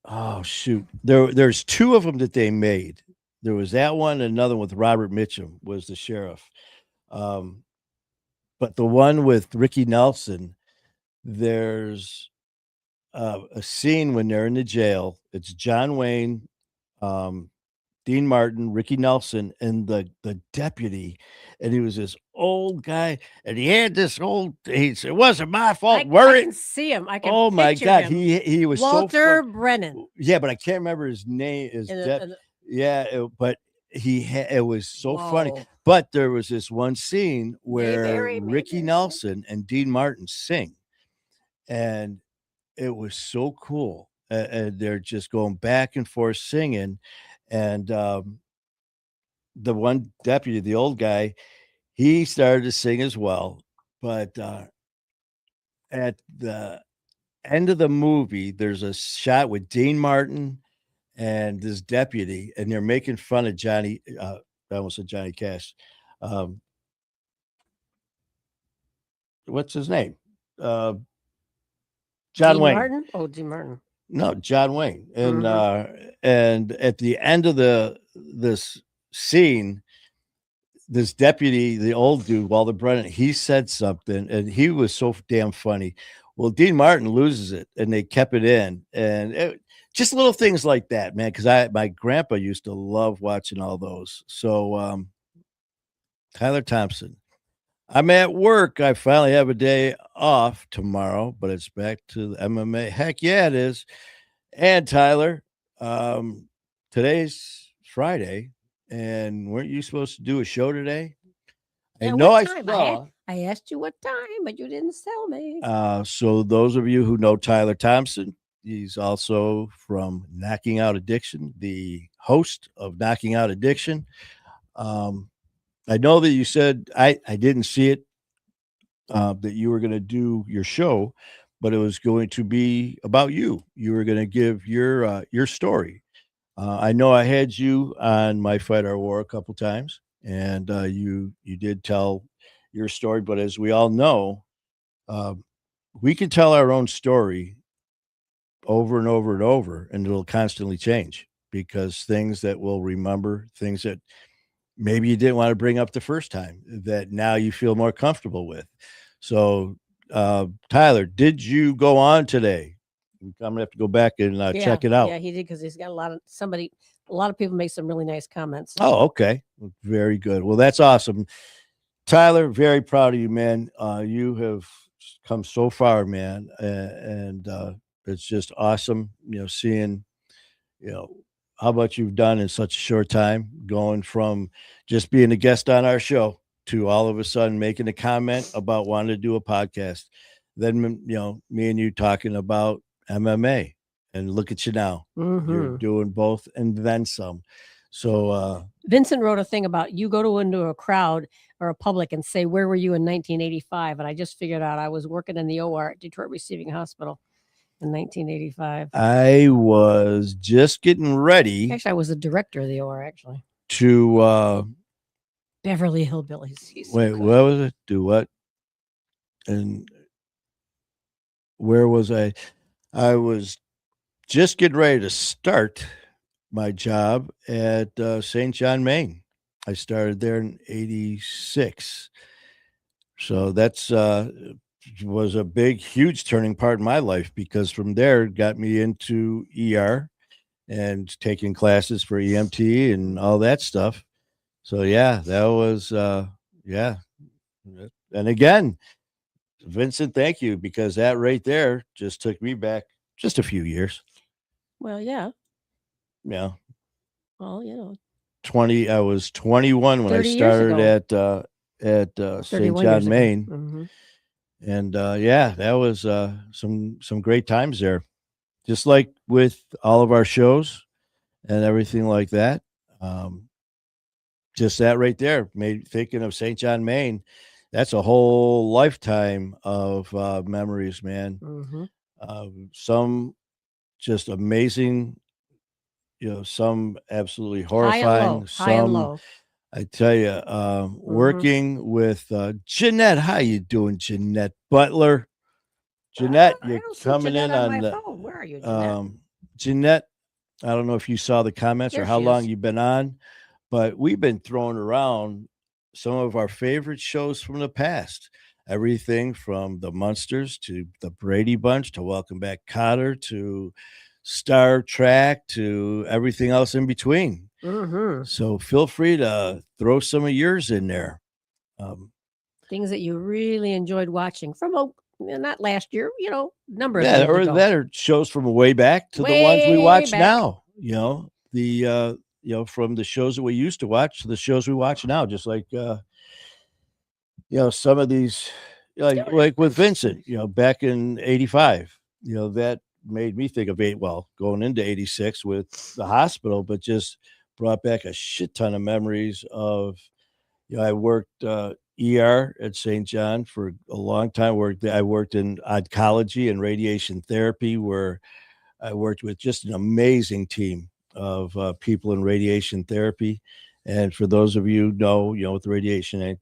Oh shoot, there's two of them that they made. There was that one, and another with Robert Mitchum was the sheriff. But the one with Ricky Nelson, there's a scene when they're in the jail. It's John Wayne, Dean Martin, Ricky Nelson, and the deputy, and he was this old guy, and he had this old. He said, "It wasn't my fault." I Worry. can see him. I can. Oh my picture God, him. he was Walter so Brennan. yeah, but I can't remember his name. But it was so funny. Whoa. But there was this one scene where Mayberry, Ricky Mayberry. Nelson and Dean Martin sing, and it was so cool. And they're just going back and forth singing, and the one deputy, the old guy, he started to sing as well. But at the end of the movie, there's a shot with Dean Martin and this deputy, and they're making fun of Johnny. I almost said Johnny Cash. Um, what's his name? John Dean Wayne. Martin? Oh, Dean Martin. No, John Wayne. Mhm. And at the end of this scene, this deputy, the old dude, Walter Brennan, he said something, and he was so damn funny. Well, Dean Martin loses it, and they kept it in, and just little things like that, man. Because my grandpa used to love watching all those. So, Tyler Thompson, I'm at work. I finally have a day off tomorrow, but it's back to the MMA. Heck yeah, it is. And Tyler, today's Friday, and weren't you supposed to do a show today? I Yeah, know what I time? saw. I asked you what time, but you didn't tell me. So those of you who know Tyler Thompson, he's also from Knocking Out Addiction, the host of Knocking Out Addiction. I know that you said I didn't see it that you were going to do your show, but it was going to be about you. You were going to give your story. I know I had you on My Fight or War a couple times, and you did tell your story. But as we all know, uh, we can tell our own story over and over and over, and it'll constantly change because things that we'll remember, things that maybe you didn't want to bring up the first time, that now you feel more comfortable with. So, Tyler, did you go on today? I'm gonna have to go back and check it out. Yeah, he did because he's got a lot of people make some really nice comments. Oh, okay. Very good. Well, that's awesome. Tyler, very proud of you, man. You have come so far, man. And it's just awesome, seeing, how much you've done in such a short time, going from just being a guest on our show to all of a sudden making a comment about wanting to do a podcast. Then, me and you talking about MMA, and look at you now. You're doing both and then some. So Vincent wrote a thing about you go into a crowd or a public and say, "Where were you in 1985?" And I just figured out I was working in the OR at Detroit Receiving Hospital in 1985. I was just getting ready Actually, I was the director of the OR, actually. to Beverly Hillbillies. He's so wait, good. what was it? Do what? And where was I? I was just getting ready to start my job at St. John, Maine. I started there in '86. So that's was a big, huge turning part in my life, because from there it got me into ER and taking classes for EMT and all that stuff. So yeah, that was yeah. And again, Vincent, thank you, because that right there just took me back just a few years. Well, yeah. Yeah. Well, 20 I was 21 when I 30 years started ago. at St. 31 John, years ago. Maine. Mhm. And yeah, that was some great times there. Just like with all of our shows and everything like that. Just that right there made thinking of St. John, Maine. That's a whole lifetime of memories, man. Mhm. Some just amazing, some absolutely High and horrifying. low. High and Some, low. I tell you, working with Jeanette. How you doing, Jeanette Butler? Jeanette, I you're don't see coming in Jeanette on on my the phone. Where are you, Jeanette? Jeanette. I don't know if you saw the comments or There how she long is. you've been on, but we've been throwing around some of our favorite shows from the past. Everything from the Munsters to the Brady Bunch to Welcome Back Kotter to Star Trek to everything else in between. Mhm. So feel free to throw some of yours in there. Things that you really enjoyed watching from not last year, number of Yeah, years or ago. that are shows from way back to the ones we Way watch back. now. From the shows that we used to watch to the shows we watch now. Just like some of these, like with Vincent, back in '85, that made me think of going into '86 with the hospital, but just brought back a shit ton of memories of, I worked ER at St. John for a long time. I worked in oncology and radiation therapy, where I worked with just an amazing team of people in radiation therapy. And for those of you know, with radiation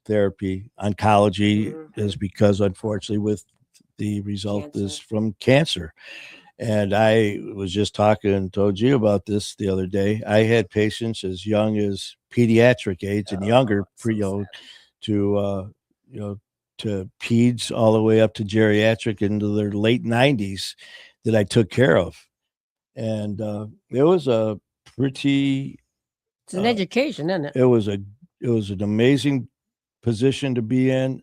therapy, oncology is because, unfortunately, with the result is Cancer. from cancer. And I was just talking, told you about this the other day. I had patients as young as pediatric age and younger, So sad. to to peds all the way up to geriatric into their late 90s that I took care of. And it was a pretty It's an education, isn't it? it was an amazing position to be in.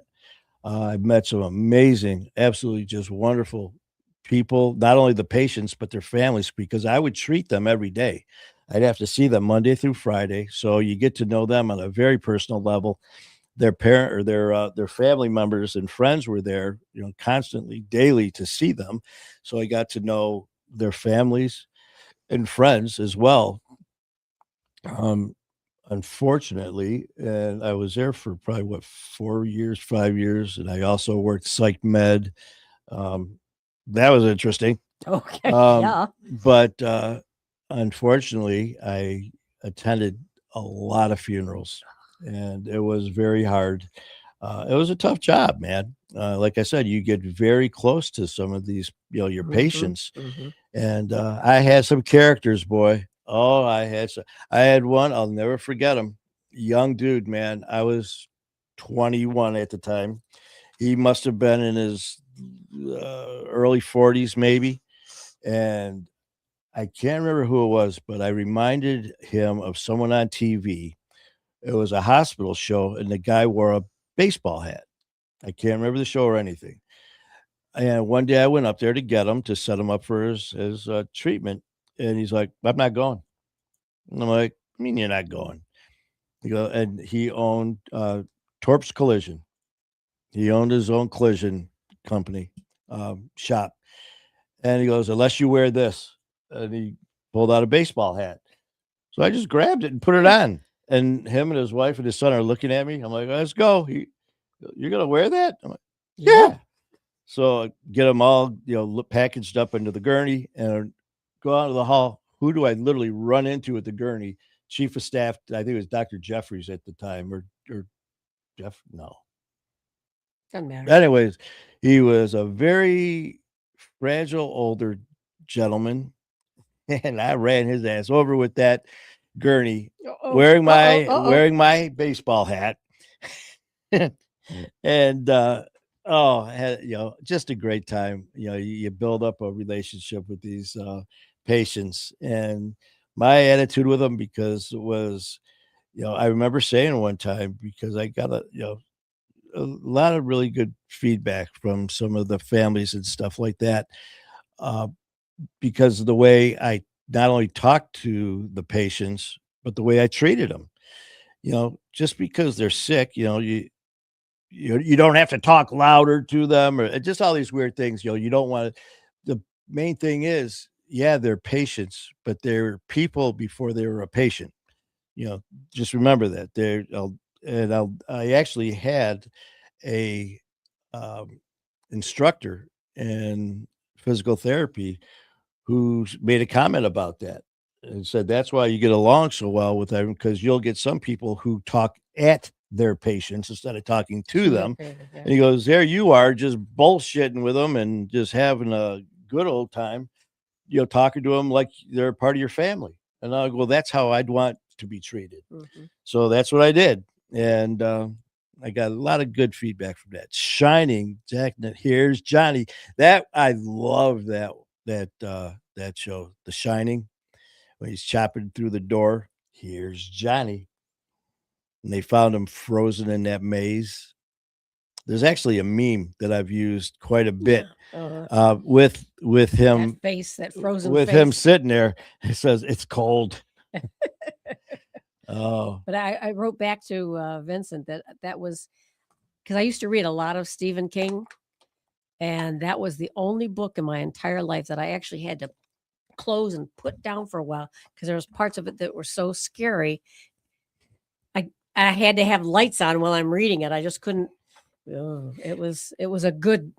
I met some amazing, absolutely just wonderful people, not only the patients, but their families, because I would treat them every day. I'd have to see them Monday through Friday. So you get to know them on a very personal level. Their parent or their family members and friends were there, constantly, daily, to see them. So I got to know their families and friends as well. Um, Unfortunately, and I was there for probably 4 years, 5 years, and I also worked psych med. Um, that was interesting. Okay. Um, Yeah. but unfortunately, I attended a lot of funerals, and it was very hard. It was a tough job, man. Like I said, you get very close to some of these, your patients, and I had some characters, boy. Oh, I had one. I'll never forget him. Young dude, man. I was 21 at the time. He must have been in his early 40s, maybe. And I can't remember who it was, but I reminded him of someone on TV. It was a hospital show, and the guy wore a baseball hat. I can't remember the show or anything. And one day I went up there to get him, to set him up for his treatment. And he's like, "I'm not going." And I'm like, "I mean, you're not going?" And he owned Torps Collision. He owned his own collision company, shop. And he goes, "Unless you wear this." And he pulled out a baseball hat. So I just grabbed it and put it on. And him and his wife and his son are looking at me. I'm like, "Let's go." You're going to wear that? I'm like, "Yeah." So I get them all, packaged up into the gurney and go out of the hall. Who do I literally run into at the gurney? Chief of Staff, I think it was Dr. Jeffries at the time, or Jeff. No. Doesn't matter. Anyways, he was a very fragile older gentleman, and I ran his ass over with that gurney, wearing my baseball hat. And just a great time. You build up a relationship with these patients, and my attitude with them, because it was, I remember saying one time, because I got a lot of really good feedback from some of the families and stuff like that, uh, because of the way I not only talked to the patients, but the way I treated them. Just because they're sick, you don't have to talk louder to them, or just all these weird things. You don't want to. The main thing is, yeah, they're patients, but they're people before they were a patient. Just remember that. I actually had a instructor in physical therapy who made a comment about that and said that's why you get along so well with them, because you'll get some people who talk at their patients instead of talking to them. And he goes, "There you are, just bullshitting with them and just having a good old time, talking to them like they're part of your family." And I go, "Well, that's how I'd want to be treated." So that's what I did. And I got a lot of good feedback from that. Shining, Jack, here's Johnny. That I love that show, The Shining, when he's chopping through the door. Here's Johnny. And they found him frozen in that maze. There's actually a meme that I've used quite a bit with him, that face, that frozen with face. him sitting there. It says, "It's cold." Oh, But I wrote back to Vincent that was because I used to read a lot of Stephen King, and that was the only book in my entire life that I actually had to close and put down for a while because there was parts of it that were so scary. I had to have lights on while I'm reading it. I just couldn't. Oh, it was a good,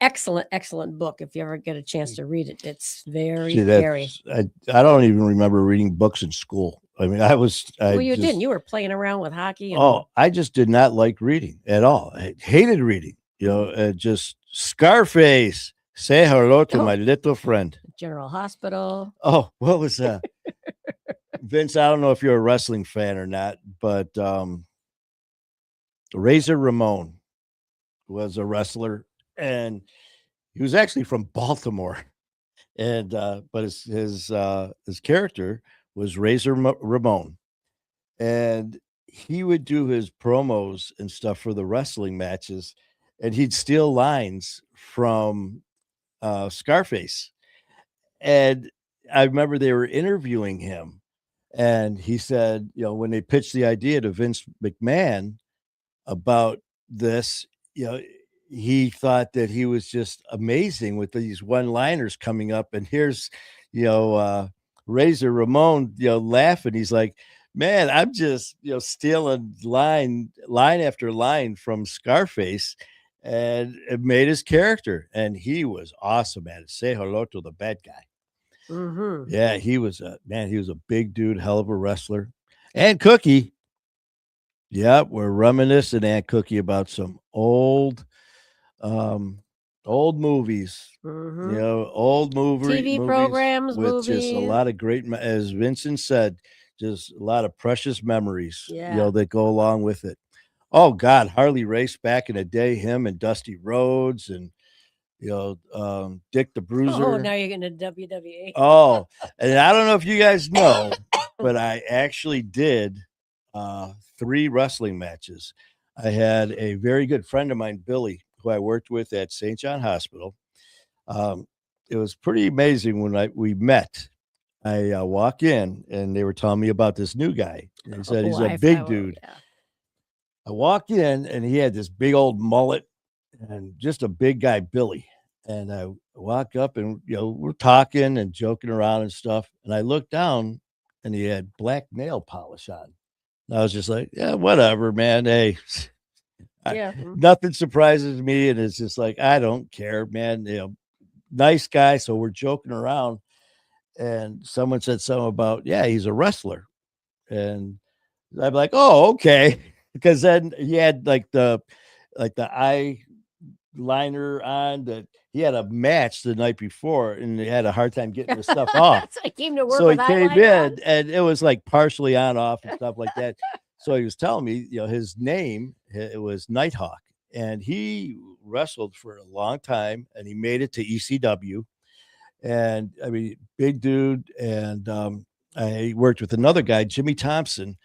excellent book. If you ever get a chance to read it, it's very See, scary. I don't even remember reading books in school. I mean, Well, you didn't. You were playing around with hockey. And Oh, I just did not like reading at all. I hated reading. Just Scarface. Say hello to Oh. my little friend. General Hospital. Oh, what was that? Vince, I don't know if you're a wrestling fan or not, but Razor Ramon was a wrestler, and he was actually from Baltimore. And but his character was Razor Ramon, and he would do his promos and stuff for the wrestling matches, and he'd steal lines from Scarface. And I remember they were interviewing him, and he said, when they pitched the idea to Vince McMahon about this, he thought that he was just amazing with these one-liners coming up. And here's, Razor Ramon, laughing. He's like, man, I'm just, stealing line after line from Scarface. And it made his character. And he was awesome at it. Say hello to the bad guy. Mm-hmm. Yeah, he was a big dude, hell of a wrestler. And Cookie. Yeah, we're reminiscing, Aunt Cookie, about some old movies. Mm-hmm. Old TV programs, with movies. just a lot of great, as Vincent said, just a lot of precious memories, that go along with it. Oh God, Harley Race back in the day, him and Dusty Rhodes and Dick the Bruiser. Oh, now you're getting to WWE. Oh, and I don't know if you guys know, but I actually did 3 wrestling matches. I had a very good friend of mine, Billy, who I worked with at St. John Hospital. It was pretty amazing when we met. I walk in and they were telling me about this new guy. He said he's a big dude. Yeah. I walk in and he had this big old mullet and just a big guy, Billy. And I walk up and, we're talking and joking around and stuff. And I look down and he had black nail polish on. And I was just like, yeah, whatever, man. Hey, nothing surprises me. And it's just like, I don't care, man. Nice guy. So we're joking around. And someone said something about, yeah, he's a wrestler. And I'm like, oh, okay. Because then he had like the eye liner on that. He had a match the night before and he had a hard time getting the stuff off. So he came to work. So he came in and it was like partially on, off and stuff like that. So he was telling me, his name, it was Nighthawk, and he wrestled for a long time and he made it to ECW. And I mean, big dude. And I worked with another guy, Jimmy Thompson,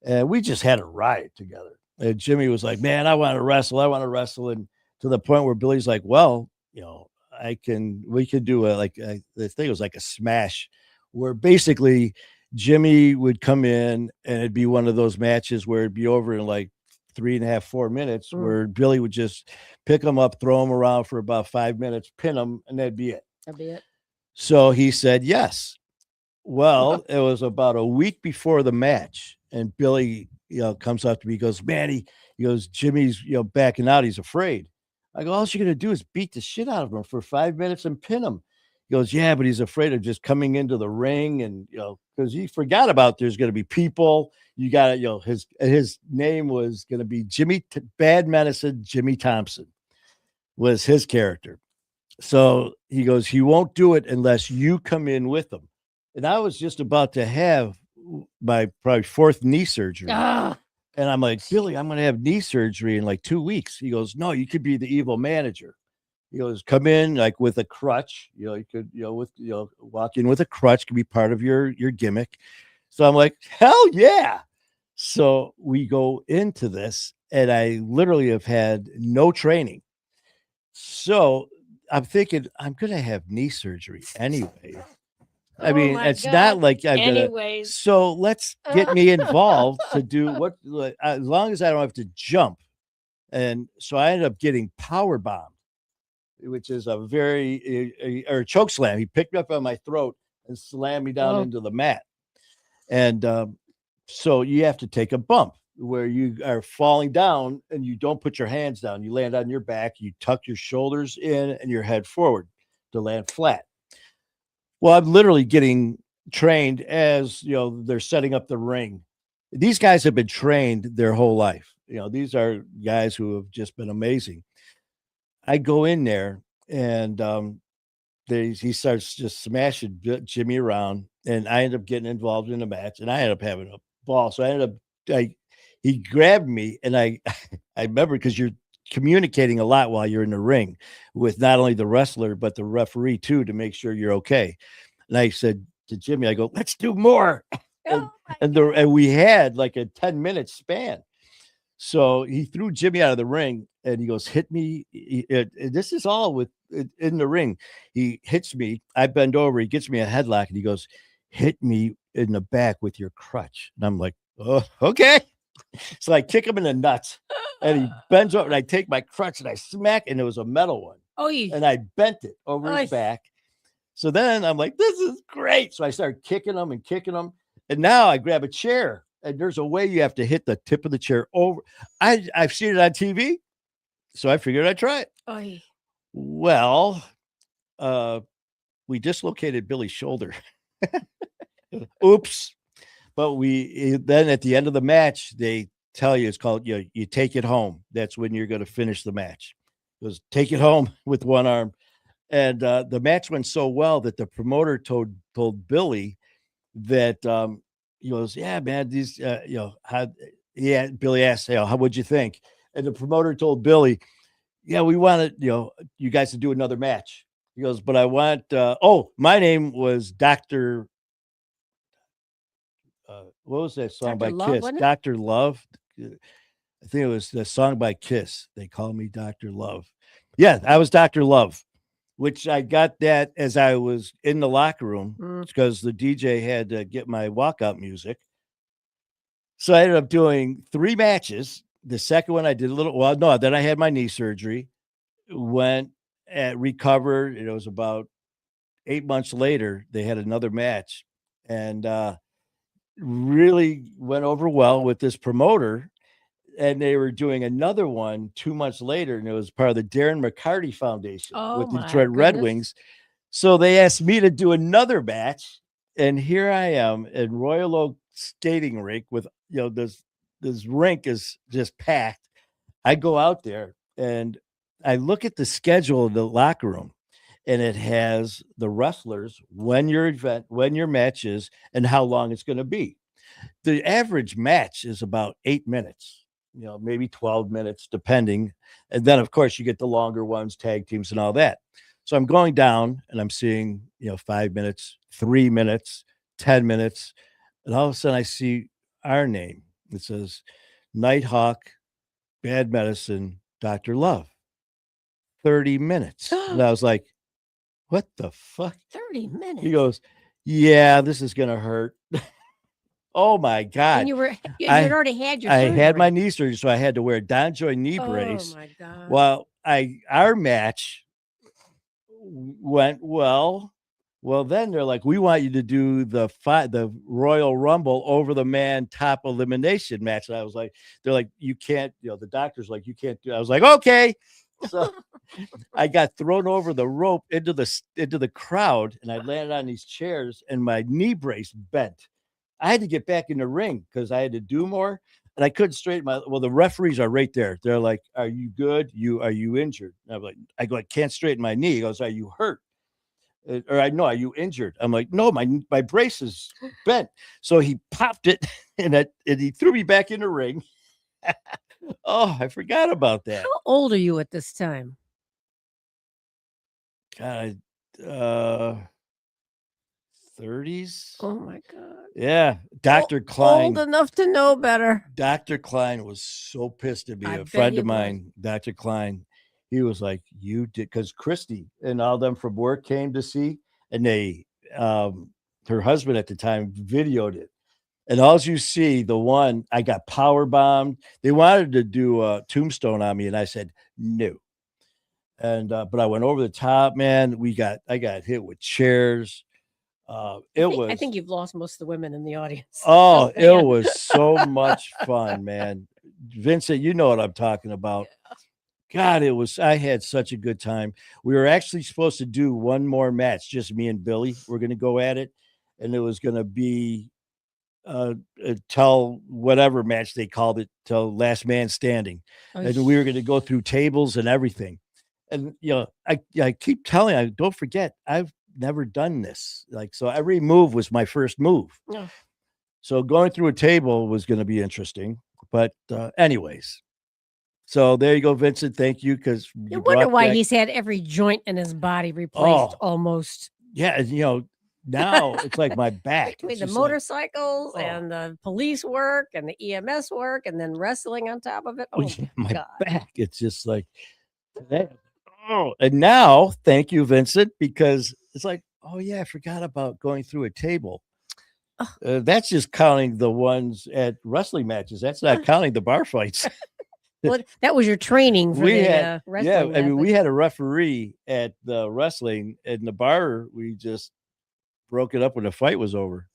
and we just had a riot together. And Jimmy was like, man, I want to wrestle. And to the point where Billy's like, well, we could do I think it was like a smash where basically Jimmy would come in and it'd be one of those matches where it'd be over in like 3.5, 4 minutes, where Billy would just pick him up, throw him around for about 5 minutes, pin him, and that'd be it. That'd be it. So he said yes. Well, it was about a week before the match, and Billy, comes up to me, he goes, man, he goes, Jimmy's, backing out. He's afraid. I go, all you're going to do is beat the shit out of him for 5 minutes and pin him. He goes, yeah, but he's afraid of just coming into the ring. And, because he forgot about there's going to be people. You got to, his name was going to be Bad Medicine. Jimmy Thompson was his character. So he goes, he won't do it unless you come in with him. And I was just about to have my probably 4th knee surgery. And I'm like, Billy, I'm going to have knee surgery in like 2 weeks. He goes, no, you could be the evil manager. He goes, come in like with a crutch. You could, walk in with a crutch, could be part of your gimmick. So I'm like, hell yeah. So we go into this and I literally have had no training. So I'm thinking I'm going to have knee surgery anyway. I mean, it's not like I'm gonna. So let's get me involved to do what, as long as I don't have to jump. And so I ended up getting power bombed, which is a very or choke slam. He picked me up on my throat and slam me down Oh. into the mat. And so you have to take a bump where you are falling down and you don't put your hands down. You land on your back, you tuck your shoulders in and your head forward to land flat. Well, I'm literally getting trained as they're setting up the ring. These guys have been trained their whole life. These are guys who have just been amazing. I go in there and he starts just smashing Jimmy around, and I end up getting involved in the match, and I end up having a ball. So I ended up, he grabbed me, and I remember, because you're communicating a lot while you're in the ring with not only the wrestler but the referee too, to make sure you're okay. And I said to Jimmy, I go, "Let's do more." Oh And we had like a 10-minute span. So he threw Jimmy out of the ring, and he goes, "Hit me." This is all in the ring. He hits me. I bend over. He gets me a headlock, and he goes, "Hit me in the back with your crutch." And I'm like, "Oh, okay." So I kick him in the nuts, and he bends over, and I take my crutch and I smack, and it was a metal one, Oh, and I bent it over his back. So then I'm like, "This is great." So I started kicking him and kicking him, and now I grab a chair. And there's a way you have to hit the tip of the chair over. I've seen it on TV, so I figured I'd try it. Oy. Well, we dislocated Billy's shoulder. Oops. But then at the end of the match, they tell you it's called, you take it home. That's when you're going to finish the match. It was take it home with one arm. And the match went so well that the promoter told Billy that he goes, "Yeah, man, these, Billy asked, how would you think?" And the promoter told Billy, "Yeah, we wanted, you guys to do another match." He goes, "But I want, my name was Dr. What was that song Dr. by Love, Kiss? wasn't it? Dr. Love. I think it was the song by Kiss. They call me Dr. Love. Yeah, I was Dr. Love, which I got that as I was in the locker room, because the DJ had to get my walkout music. So I ended up doing 3 matches. The second one I did then I had my knee surgery, went and recovered. It was about 8 months later, they had another match, and really went over well with this promoter. And they were doing another one 2 months later, and it was part of the Darren McCarty Foundation with the my Detroit Red goodness. Wings. So they asked me to do another match, and here I am in Royal Oak skating rink with, this rink is just packed. I go out there and I look at the schedule of the locker room, and it has the wrestlers, when your match is, and how long it's going to be. The average match is about 8 minutes, maybe 12 minutes, depending. And then, of course, you get the longer ones, tag teams and all that. So I'm going down and I'm seeing, 5 minutes, 3 minutes, 10 minutes. And all of a sudden I see our name. It says Nighthawk, Bad Medicine, Dr. Love. 30 minutes. And I was like, "What the fuck?" 30 minutes. He goes, "Yeah, this is going to hurt." Oh my God. And you'd I- already had your I had my surgery. knee surgery, so I had to wear a Don Joy knee brace. Oh my God. Well, our match went well. Well, then they're like, "We want you to do the Royal Rumble over the man top elimination match." And I was like, they're like, "You can't," the doctor's like, "You can't do it." I was like, "Okay." So I got thrown over the rope into the crowd, and I landed on these chairs, and my knee brace bent. I had to get back in the ring because I had to do more, and I couldn't straighten the referees are right there. They're like, "Are you good? Are you injured?" And I'm like, I can't straighten my knee. He goes, "Are you hurt?" Or I know, "Are you injured?" I'm like, "No, my brace is bent." So he popped it, and he threw me back in the ring. Oh, I forgot about that. How old are you at this time? God, 30s. Oh my God. Yeah, Dr. Klein. Old enough to know better. Dr. Klein was so pissed at me. I A bet friend he of was. mine, Dr. Klein, he was like, "You did," because Christy and all them from work came to see, and they, her husband at the time videoed it. And all you see, the one, I got power bombed. They wanted to do a tombstone on me, and I said no. And but I went over the top, man. I got hit with chairs. I think you've lost most of the women in the audience. Oh, it man. was so much fun, man. Vincent, you know what I'm talking about. God, I had such a good time. We were actually supposed to do one more match, just me and Billy. We're going to go at it. And it was going to be till whatever match they called it, till last man standing. Oh, And we were going to go through tables and everything. And, I keep telling you, don't forget, I've never done this. Like, so every move was my first move. Oh. So going through a table was going to be interesting. But anyways, so there you go, Vincent. Thank you. Because you wonder why he's had every joint in his body replaced almost. Yeah. Now it's like my back. Between the motorcycles and the police work and the EMS work and then wrestling on top of it. Oh, my God. back. It's just like, and now, thank you, Vincent, because it's like, oh, yeah, I forgot about going through a table. That's just counting the ones at wrestling matches. That's not counting the bar fights. Well, that was your training for wrestling. Yeah, I mean, we had a referee at the wrestling, and the bar, we just broke it up when the fight was over.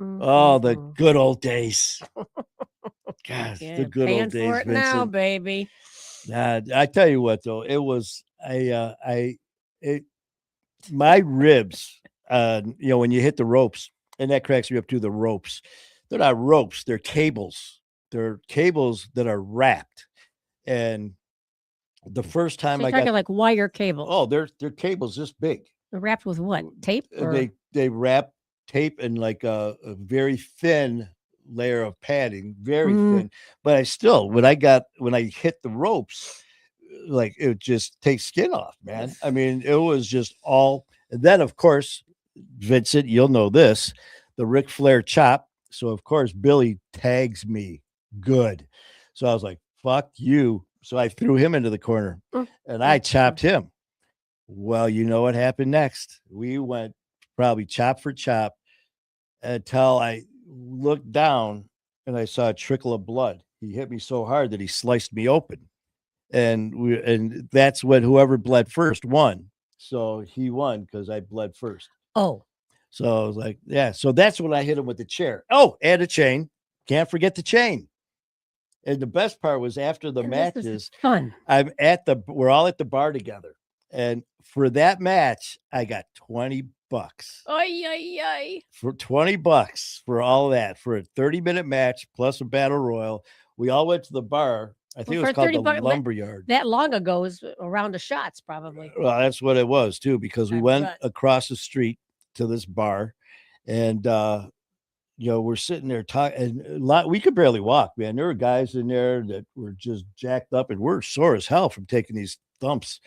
Mm-hmm. Oh, the good old days. God, the good old days, for it Vincent. Now, baby. I tell you what, though, it was my ribs. When you hit the ropes, and that cracks me up too. The ropes, they're not ropes; they're cables. They're cables that are wrapped. And the first time I got like wire cables. Oh, they're cables this big. They're wrapped with what? Tape? Or? They wrap tape in like a very thin layer of padding, very thin. But when I hit the ropes, like it just takes skin off, man. I mean, it was just all. And then, of course, Vincent, you'll know this, the Ric Flair chop. So of course, Billy tags me good. So I was like, fuck you. So I threw him into the corner and I chopped him. Well, you know what happened next? We went probably chop for chop until I looked down and I saw a trickle of blood. He hit me so hard that he sliced me open. And that's when whoever bled first won. So he won because I bled first. Oh. So I was like, yeah. So that's when I hit him with the chair. Oh, and a chain. Can't forget the chain. And the best part was after the matches, fun. We're all at the bar together. And for that match, I got $20. For $20 for all of that, for a 30-minute match plus a battle royal. We all went to the bar. I think it was called the Lumberyard. That long ago was a round of shots, probably. Well, that's what it was too, because we went across the street to this bar, and we're sitting there talking, and we could barely walk, man. There were guys in there that were just jacked up, and we're sore as hell from taking these thumps.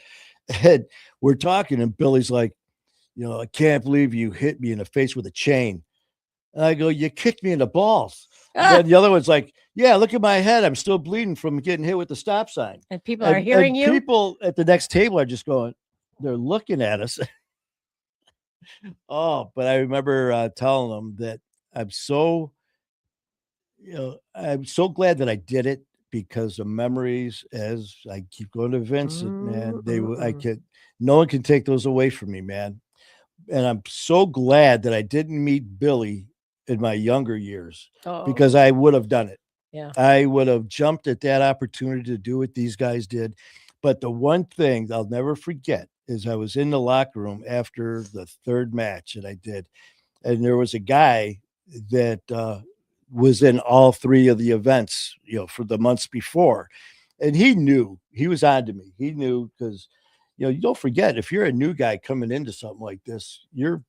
And we're talking, and Billy's like, I can't believe you hit me in the face with a chain. And I go, you kicked me in the balls. And the other one's like, yeah, look at my head. I'm still bleeding from getting hit with the stop sign. And people are hearing you. People at the next table are just going, they're looking at us. Oh, but I remember telling them that I'm so glad that I did it, because the memories, as I keep going to Vincent, man, no one can take those away from me, man. And I'm so glad that I didn't meet Billy in my younger years, because I would have done it. Yeah. I would have jumped at that opportunity to do what these guys did. But the one thing I'll never forget is I was in the locker room after the third match that I did, and there was a guy that was in all three of the events, for the months before. And he knew, he was on to me. He knew, because, you don't forget, if you're a new guy coming into something like this, you're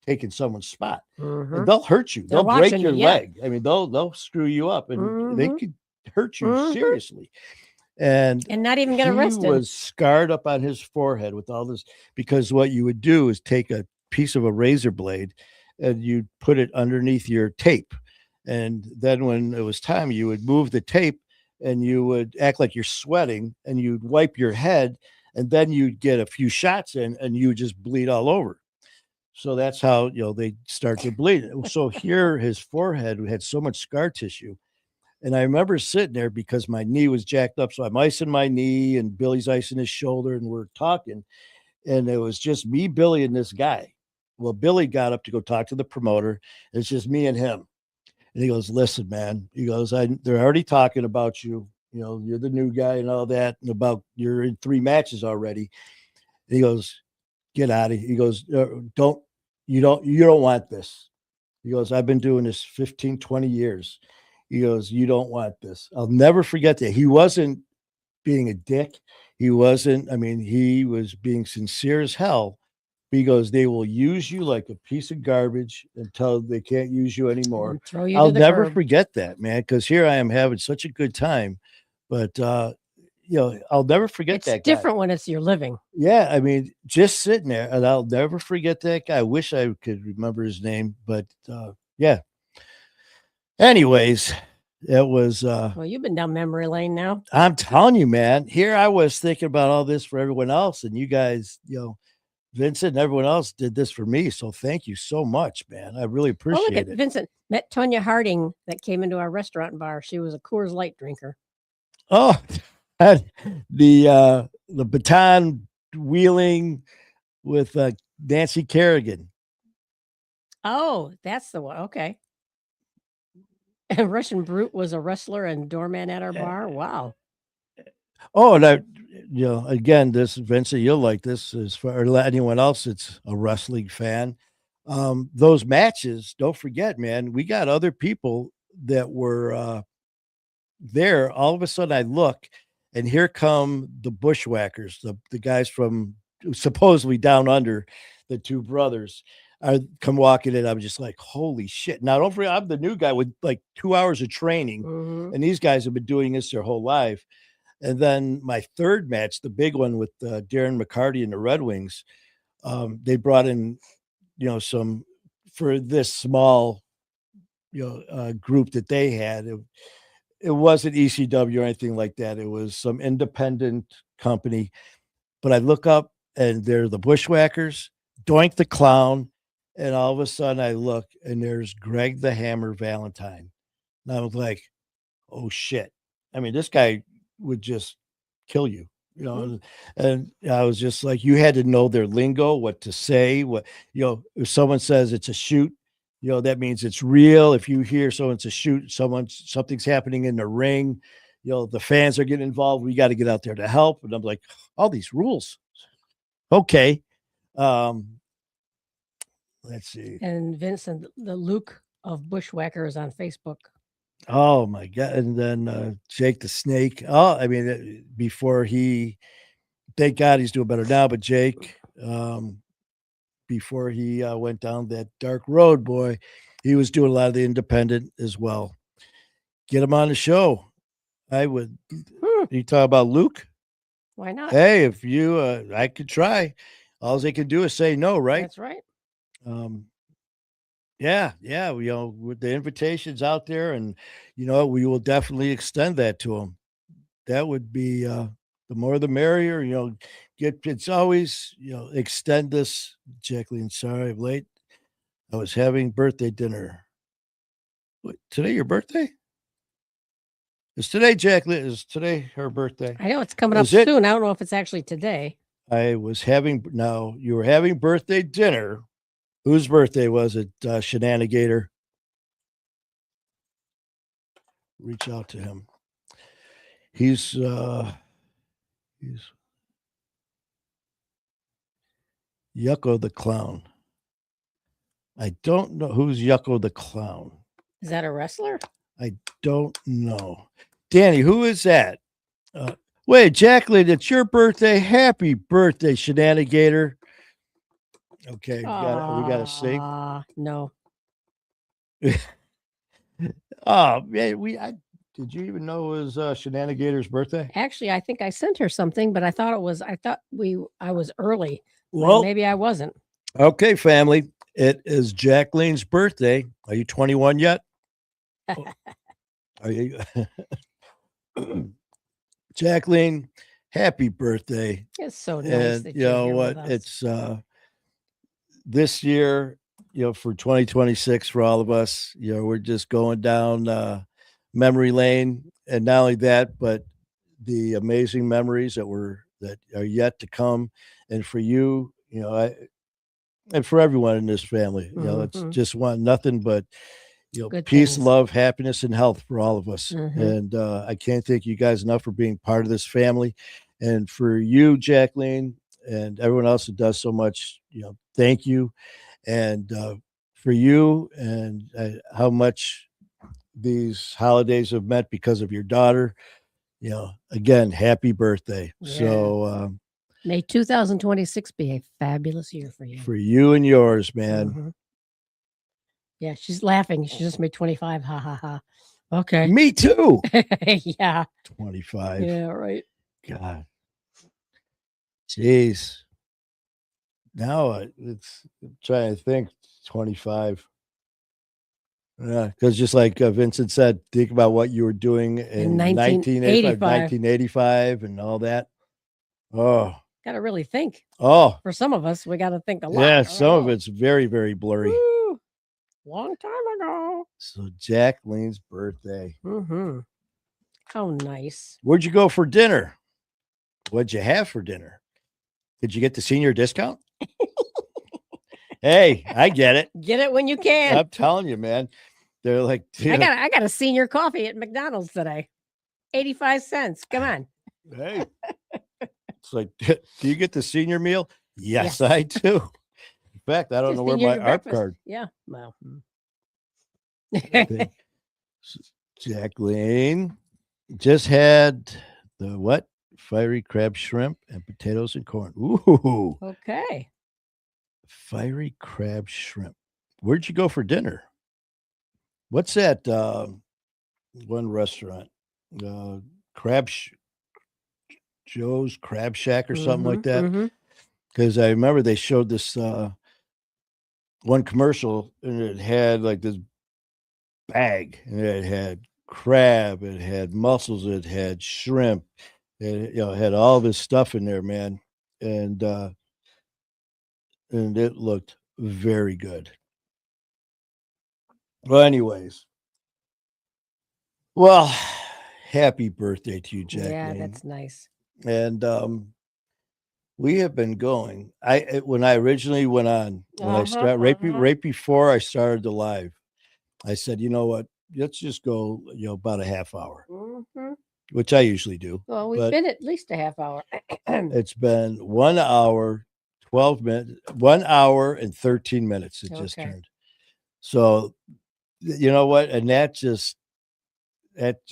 taking someone's spot. And they'll hurt you. They'll break your leg. I mean, they'll screw you up, and they could hurt you seriously. And not even get arrested. He was scarred up on his forehead with all this, because what you would do is take a piece of a razor blade and you'd put it underneath your tape. And then when it was time, you would move the tape and you would act like you're sweating, and you'd wipe your head, and then you'd get a few shots in and you would just bleed all over. So that's how, they start to bleed. So here, his forehead had so much scar tissue. And I remember sitting there because my knee was jacked up. So I'm icing my knee and Billy's icing his shoulder, and we're talking. And it was just me, Billy, and this guy. Well, Billy got up to go talk to the promoter. It's just me and him. And he goes, listen, man. He goes, they're already talking about you. You know, you're the new guy and all that, and about you're in 3 matches already. And he goes, get out of here. He goes, you don't want this. He goes, I've been doing this 15, 20 years. He goes, you don't want this. I'll never forget that. He wasn't being a dick. He wasn't, I mean, he was being sincere as hell. He goes, they will use you like a piece of garbage until they can't use you anymore. And throw you I'll to the never curb. forget that, man, because here I am having such a good time. But you know, I'll never forget It's that guy. different when it's your living. Yeah, I mean, just sitting there, and I'll never forget that guy. I wish I could remember his name, but yeah. Anyways, it was Well, you've been down memory lane now. I'm telling you, man, here I was thinking about all this for everyone else, and you guys, you know, Vincent and everyone else did this for me. So thank you so much, man. I really Oh, look appreciate at it. Vincent. Met Tonya Harding that came into our restaurant and bar. She was a Coors Light drinker. Oh, the baton wheeling with Nancy Kerrigan. Oh, that's the one. Okay. And Russian Brute was a wrestler and doorman at our bar. Wow. Oh, and you know, again, this Vincent, you'll like this as far as anyone else that's a wrestling fan. Those matches, don't forget, man, we got other people that were there. All of a sudden, I look, and here come the Bushwhackers, the guys from supposedly down under, the 2 brothers. I come walking in. I'm just like, holy shit. Now, don't forget, I'm the new guy with like 2 hours of training, Mhm. and these guys have been doing this their whole life. And then my 3rd match, the big one with Darren McCarty and the Red Wings, they brought in, you know, some for this small, you know, group that they had. It wasn't ECW or anything like that. It was some independent company. But I look up and they're the Bushwhackers, Doink the Clown, and all of a sudden I look and there's Greg the Hammer Valentine. And I was like, oh shit. I mean, this guy would just kill you, you know. And I was just like, you had to know their lingo, what to say, what, you know, if someone says it's a shoot, you know, that means it's real. If you hear someone's a shoot, something's happening in the ring, you know, the fans are getting involved. We got to get out there to help. And I'm like, all these rules. Okay. Let's see. And Vincent, the Luke of Bushwhackers on Facebook. Oh my God. And then Jake the Snake. Oh, I mean, before thank God he's doing better now, but Jake, before he went down that dark road, boy, he was doing a lot of the independent as well. Get him on the show. I would. You talk about Luke? Why not? Hey, if you, I could try. All they can do is say no, right? That's right. Yeah, you know, with the invitations out there, and you know, we will definitely extend that to them. That would be the more the merrier. You know, it's always, you know, extend this. Jacqueline, sorry I'm late. I was having birthday dinner. Wait, today your birthday? Is today Jacqueline? Is today her birthday? I know it's coming up Is it? soon. I don't know if it's actually today. I was having now. You were having birthday dinner. Whose birthday was it? Shenanigator. Reach out to him. He's Yucko the Clown. I don't know who's Yucko the Clown. Is that a wrestler? I don't know. Danny, who is that? Wait, Jacqueline, it's your birthday. Happy birthday, Shenanigator. Okay, we got to sing. No. Oh man, did you even know it was Shenanigator's birthday? Actually, I think I sent her something, but I thought I was early. Well, maybe I wasn't. Okay, family. It is Jacqueline's birthday. Are you 21 yet? Are you? Jacqueline, happy birthday. It's so nice. And that you you're know here what? with us. It's this year, you know, for 2026 for all of us, you know, we're just going down memory lane. And not only that, but the amazing memories that are yet to come. And for you, you know, and for everyone in this family. You know, it's Mhm. just want nothing but Good peace, things. love, happiness, and health for all of us. Mhm. And I can't thank you guys enough for being part of this family, and for you, Jacqueline, and everyone else that does so much. Thank you, and for you and how much these holidays have meant because of your daughter. Again, happy birthday. Yeah. So May 2026 be a fabulous year for you. for you and yours, man. Mhm. Yeah, she's laughing. She just made 25. Ha ha ha. Okay. Me too. Yeah. 25. Yeah, right. God. Jeez. Now it's I'm trying to think. 25. Yeah, because just like Vincent said, think about what you were doing in 1985, 1985, and all that. Oh, Got to really think. oh, For some of us, we got to think a lot. yeah. I Some don't of know. it's very, very blurry. Woo. Long time ago. So Jacqueline's birthday. Mm-hmm. How nice. Where'd you go for dinner? What'd you have for dinner? Did you get the senior discount? Hey, I get it. Get it when you can. I'm telling you, man. They're like, I got a senior coffee at McDonald's today. 85 cents. Come on. hey. It's like, do you get the senior meal? Yes, Yes. I do. In fact, I don't Just know where senior my ARP breakfast. card. Yeah. Well. Okay. Jacqueline just had the what? Fiery crab shrimp and potatoes and corn. Ooh, Okay. fiery crab shrimp. Where'd you go for dinner? What's that one restaurant? Crab Joe's Crab Shack or something like that? Mhm. Because I remember they showed this one commercial, and it had like this bag, and it had crab, it had mussels, it had shrimp, it had all this stuff in there, man, and it looked very good. Well, anyways, well, happy birthday to you, Yeah, Jacqueline. that's nice. And we have been going. When I originally went on, when I started right before I started the live, I said, you know what? Let's just go, about a half hour, which I usually do. Well, we've been at least a half hour. It's been 1 hour, 12 minutes, 1 hour and 13 minutes. It just turned. So, you know what? And that just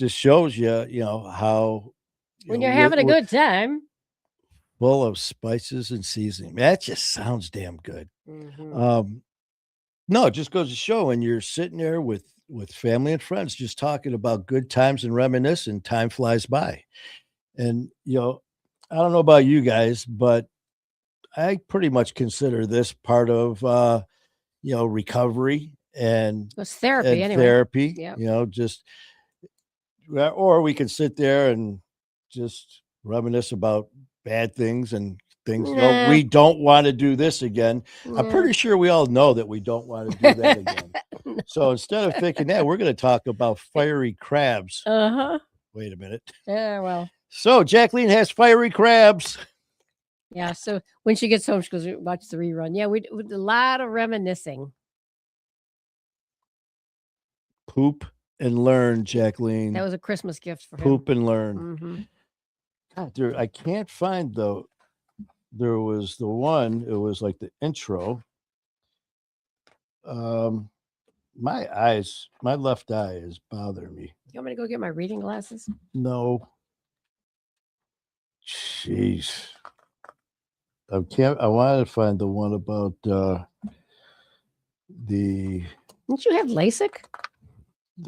shows you, how when you're having a good time, full of spices and seasoning. That just sounds damn good. No, it just goes to show when you're sitting there with family and friends, just talking about good times and reminiscing, time flies by. And, I don't know about you guys, but I pretty much consider this part of, recovery and it's therapy anyway. Therapy, Yep. or we can sit there and just reminisce about bad things and things. Nah. We don't want to do this again. Nah. I'm pretty sure we all know that we don't want to do that again. So instead of thinking that, we're going to talk about fiery crabs. Wait a minute. Yeah, well. So Jacqueline has fiery crabs. Yeah, so when she gets home, she goes watch the rerun. Yeah, we did a lot of reminiscing. Poop and learn, Jacqueline. That was a Christmas gift for him. Poop and learn. God, I can't find though. There was the one. It was like the intro. My left eye is bothering me. You want me to go get my reading glasses? No. Jeez. I wanted to find the one about the. Didn't you have LASIK?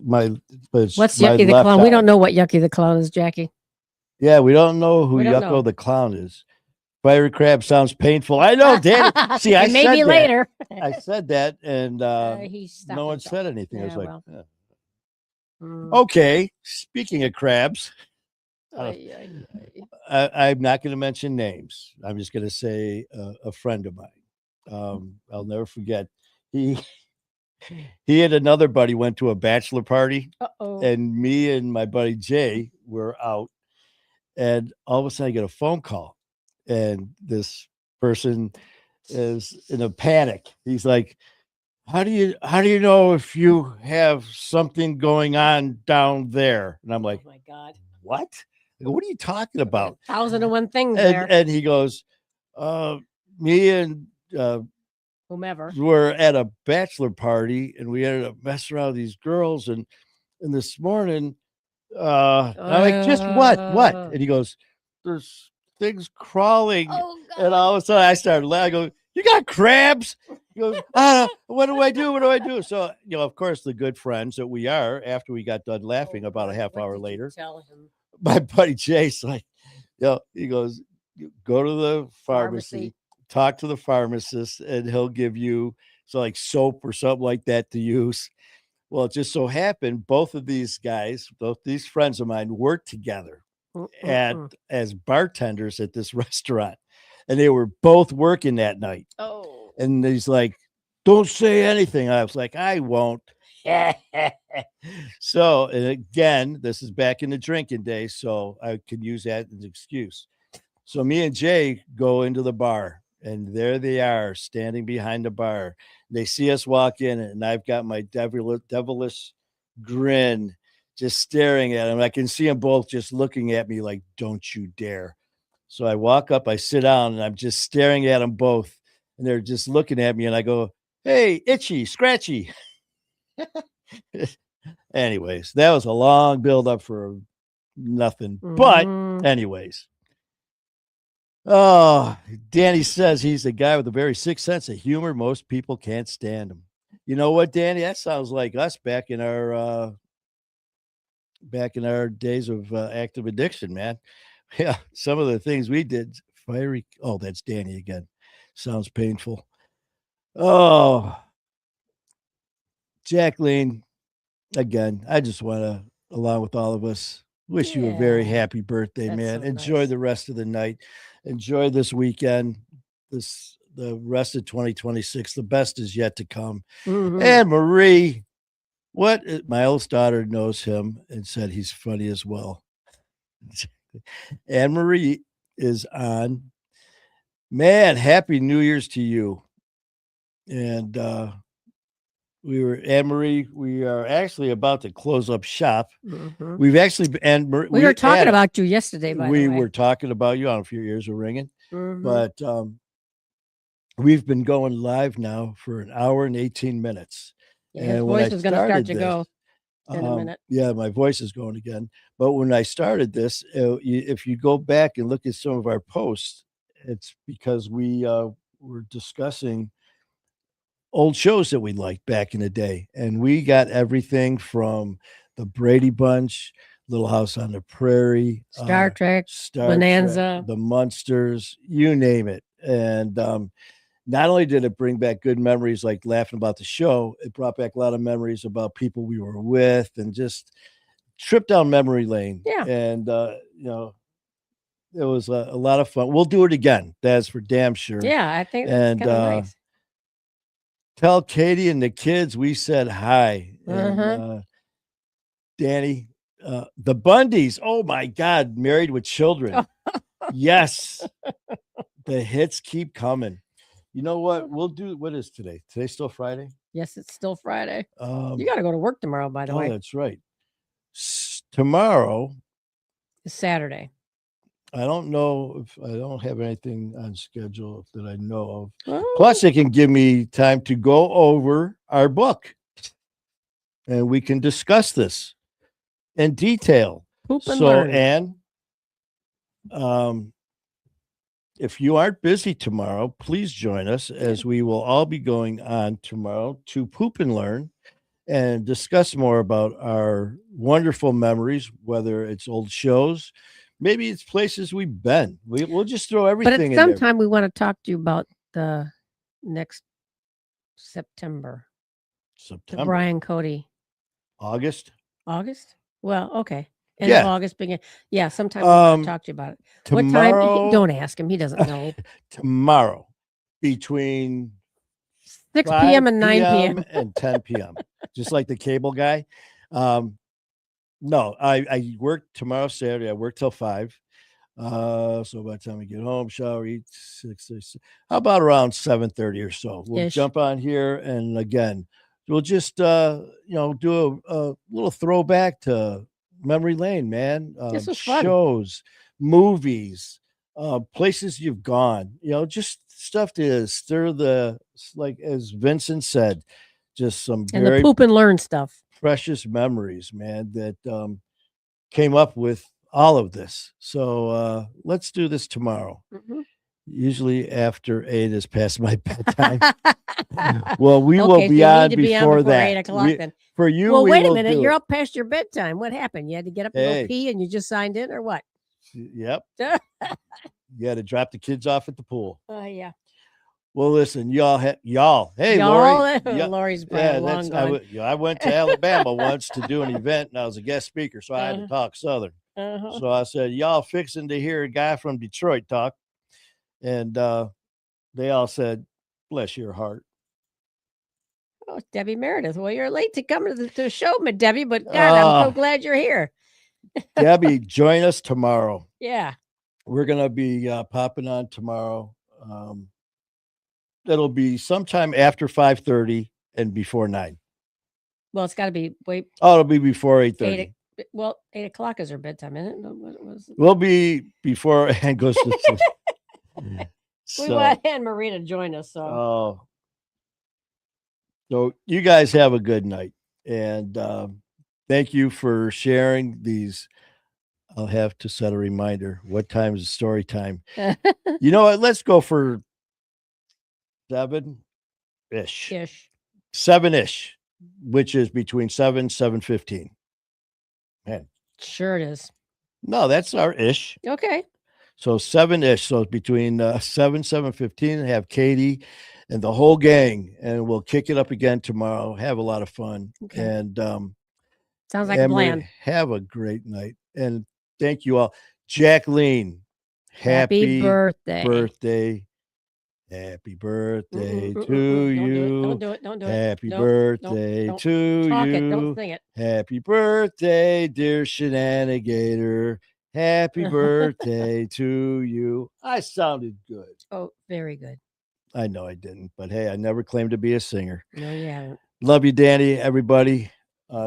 What's Yucky the Clown? We don't know what Yucky the Clown is, Jackie. Yeah, we don't know who Yucko the Clown is. Fiery crab sounds painful. I know, Danny. See, I said maybe later. I said that, and no one said anything. I was like, okay. Speaking of crabs, I'm not going to mention names. I'm just going to say a friend of mine. I'll never forget. He and another buddy went to a bachelor party, and me and my buddy Jay were out, and all of a sudden I get a phone call, and this person is in a panic. He's like, how do you know if you have something going on down there? And I'm like, Oh my God. what? I go, what are you talking about? 1,001 things there. And he goes, me and Whomever. were at a bachelor party and we ended up messing around with these girls and this morning I'm like, just what? And he goes, there's things crawling. Oh And God. all of a sudden I started laughing. I go, you got crabs? He goes, what do I do? What do I do? So, of course, the good friends that we are, after we got done laughing Oh, about a God. half What hour did you later, tell him? my buddy Jay's like, he goes, "You go to the pharmacy, talk to the pharmacist, and he'll give you like soap or something like that to use. Well, it just so happened both of these guys, both these friends of mine, worked together as bartenders at this restaurant, and they were both working that night. Oh. And he's like, "Don't say anything." I was like, "I won't." So, and again, this is back in the drinking days, so I could use that as an excuse. So me and Jay go into the bar, and there they are standing behind the bar. They see us walk in, and I've got my devilish grin just staring at them. I can see them both just looking at me like, don't you dare. So I walk up, I sit down, and I'm just staring at them both. And they're just looking at me, and I go, hey, itchy, scratchy. Anyways, that was a long build up for nothing. But anyways. Oh, Danny says he's a guy with a very sick sense of humor. Most people can't stand him. You know what, Danny? That sounds like us back in our days of active addiction, man. Yeah, some of the things we did. Fiery. Oh, that's Danny again. Sounds painful. Oh, Jacqueline, again, I just want to, along with all of us, wish you a very happy birthday, man. So enjoy nice. the rest of the night. Enjoy this weekend. The rest of 2026. The best is yet to come. And Marie, my oldest daughter knows him and said he's funny as well. Anne Marie is on. Man, happy New Year's to you. And Anne Marie, we are actually about to close up shop. We've actually, and we were talking about you yesterday, by the way. We were talking about you. I don't know if your ears are ringing, but we've been going live now for an hour and 18 minutes. Yeah, his voice is going to start to go in a minute. Yeah, my voice is going again. But when I started this, if you go back and look at some of our posts, it's because we were discussing old shows that we liked back in the day. And we got everything from the Brady Bunch, Little House on the Prairie, Star Trek, Bonanza, the Munsters, you name it. And not only did it bring back good memories like laughing about the show, it brought back a lot of memories about people we were with and just trip down memory lane. Yeah. And, it was a lot of fun. We'll do it again. That's for damn sure. Yeah, I think that's kind of nice. Tell Katie and the kids we said hi. And, Danny, the Bundys. Oh my God, Married with Children. Yes. The hits keep coming. You know what? We'll do. What is today? Today's still Friday? Yes, it's still Friday. You got to go to work tomorrow, by the way. Oh, that's right. Tomorrow is Saturday. I don't know if I don't have anything on schedule that I know of. Plus, it can give me time to go over our book and we can discuss this in detail. Learn. And if you aren't busy tomorrow, please join us as we will all be going on tomorrow to Poop and Learn and discuss more about our wonderful memories, whether it's old shows, maybe it's places we've been. We'll just throw everything in there. But at some time, we want to talk to you about the next September. The Brian Cody. August? Well, okay. End of August, begin. Yeah, sometime we want to talk to you about it. Tomorrow, what time? Don't ask him. He doesn't know. Tomorrow, between 6 p.m. and 9 p.m. and 10 p.m. Just like the cable guy. No, I work tomorrow, Saturday. I work till 5. So by the time we get home, shower, eat, 6, how about around 7:30 or so? We'll Ish. jump on here, and again, we'll just do a little throwback to memory lane, man. This was fun. Shows, movies, places you've gone. Just stuff to stir like as Vincent said, just some And the very poop and learn stuff. precious memories, man, that came up with all of this. So let's do this tomorrow. Mhm. Usually after 8 is past my bedtime. Well, we will Okay, so be you on need to be on before before that. 8 o'clock then. For you, Well, we wait a will minute. do You're it. up past your bedtime. What happened? You had to get up and Hey. go pee, and you just signed in, or what? Yep. You got to drop the kids off at the pool. Oh yeah. Well, listen, y'all. Hey, Y'all, Lori. Yeah, Lori's probably long gone. I went to Alabama once to do an event, and I was a guest speaker, so I had to talk Southern. Uh-huh. So I said, y'all fixing to hear a guy from Detroit talk. And they all said, bless your heart. Oh, Debbie Meredith. Well, you're late to come to the show, Debbie, but God, I'm so glad you're here. Debbie, join us tomorrow. Yeah. We're going to be popping on tomorrow. It'll be sometime after 5:30 and before 9. Well, it's got to be it'll be before 8:30. 8 o'clock is her bedtime, isn't it? What was it? We'll be before Ann goes to sleep. We want Anne Marie to join us. So you guys have a good night. And thank you for sharing these. I'll have to set a reminder. What time is story time? You know what? Let's go for 7-ish. 7-ish, which is between 7:15. Man. Sure it is. No, that's our ish. Okay. So 7-ish. So it's between 7:15, and have Katie and the whole gang, and we'll kick it up again tomorrow. Have a lot of fun. Okay. And sounds like a plan. Have a great night. And thank you all. Jacqueline, happy birthday. Happy birthday to you. Don't do it. Happy birthday to you. Don't sing it. Happy birthday, dear Shenanigator. Happy birthday to you. I sounded good. Oh, very good. I know I didn't, but hey, I never claimed to be a singer. No, you haven't. Love you, Danny, everybody.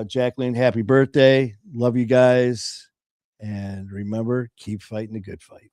Jacqueline, happy birthday. Love you guys. And remember, keep fighting the good fight.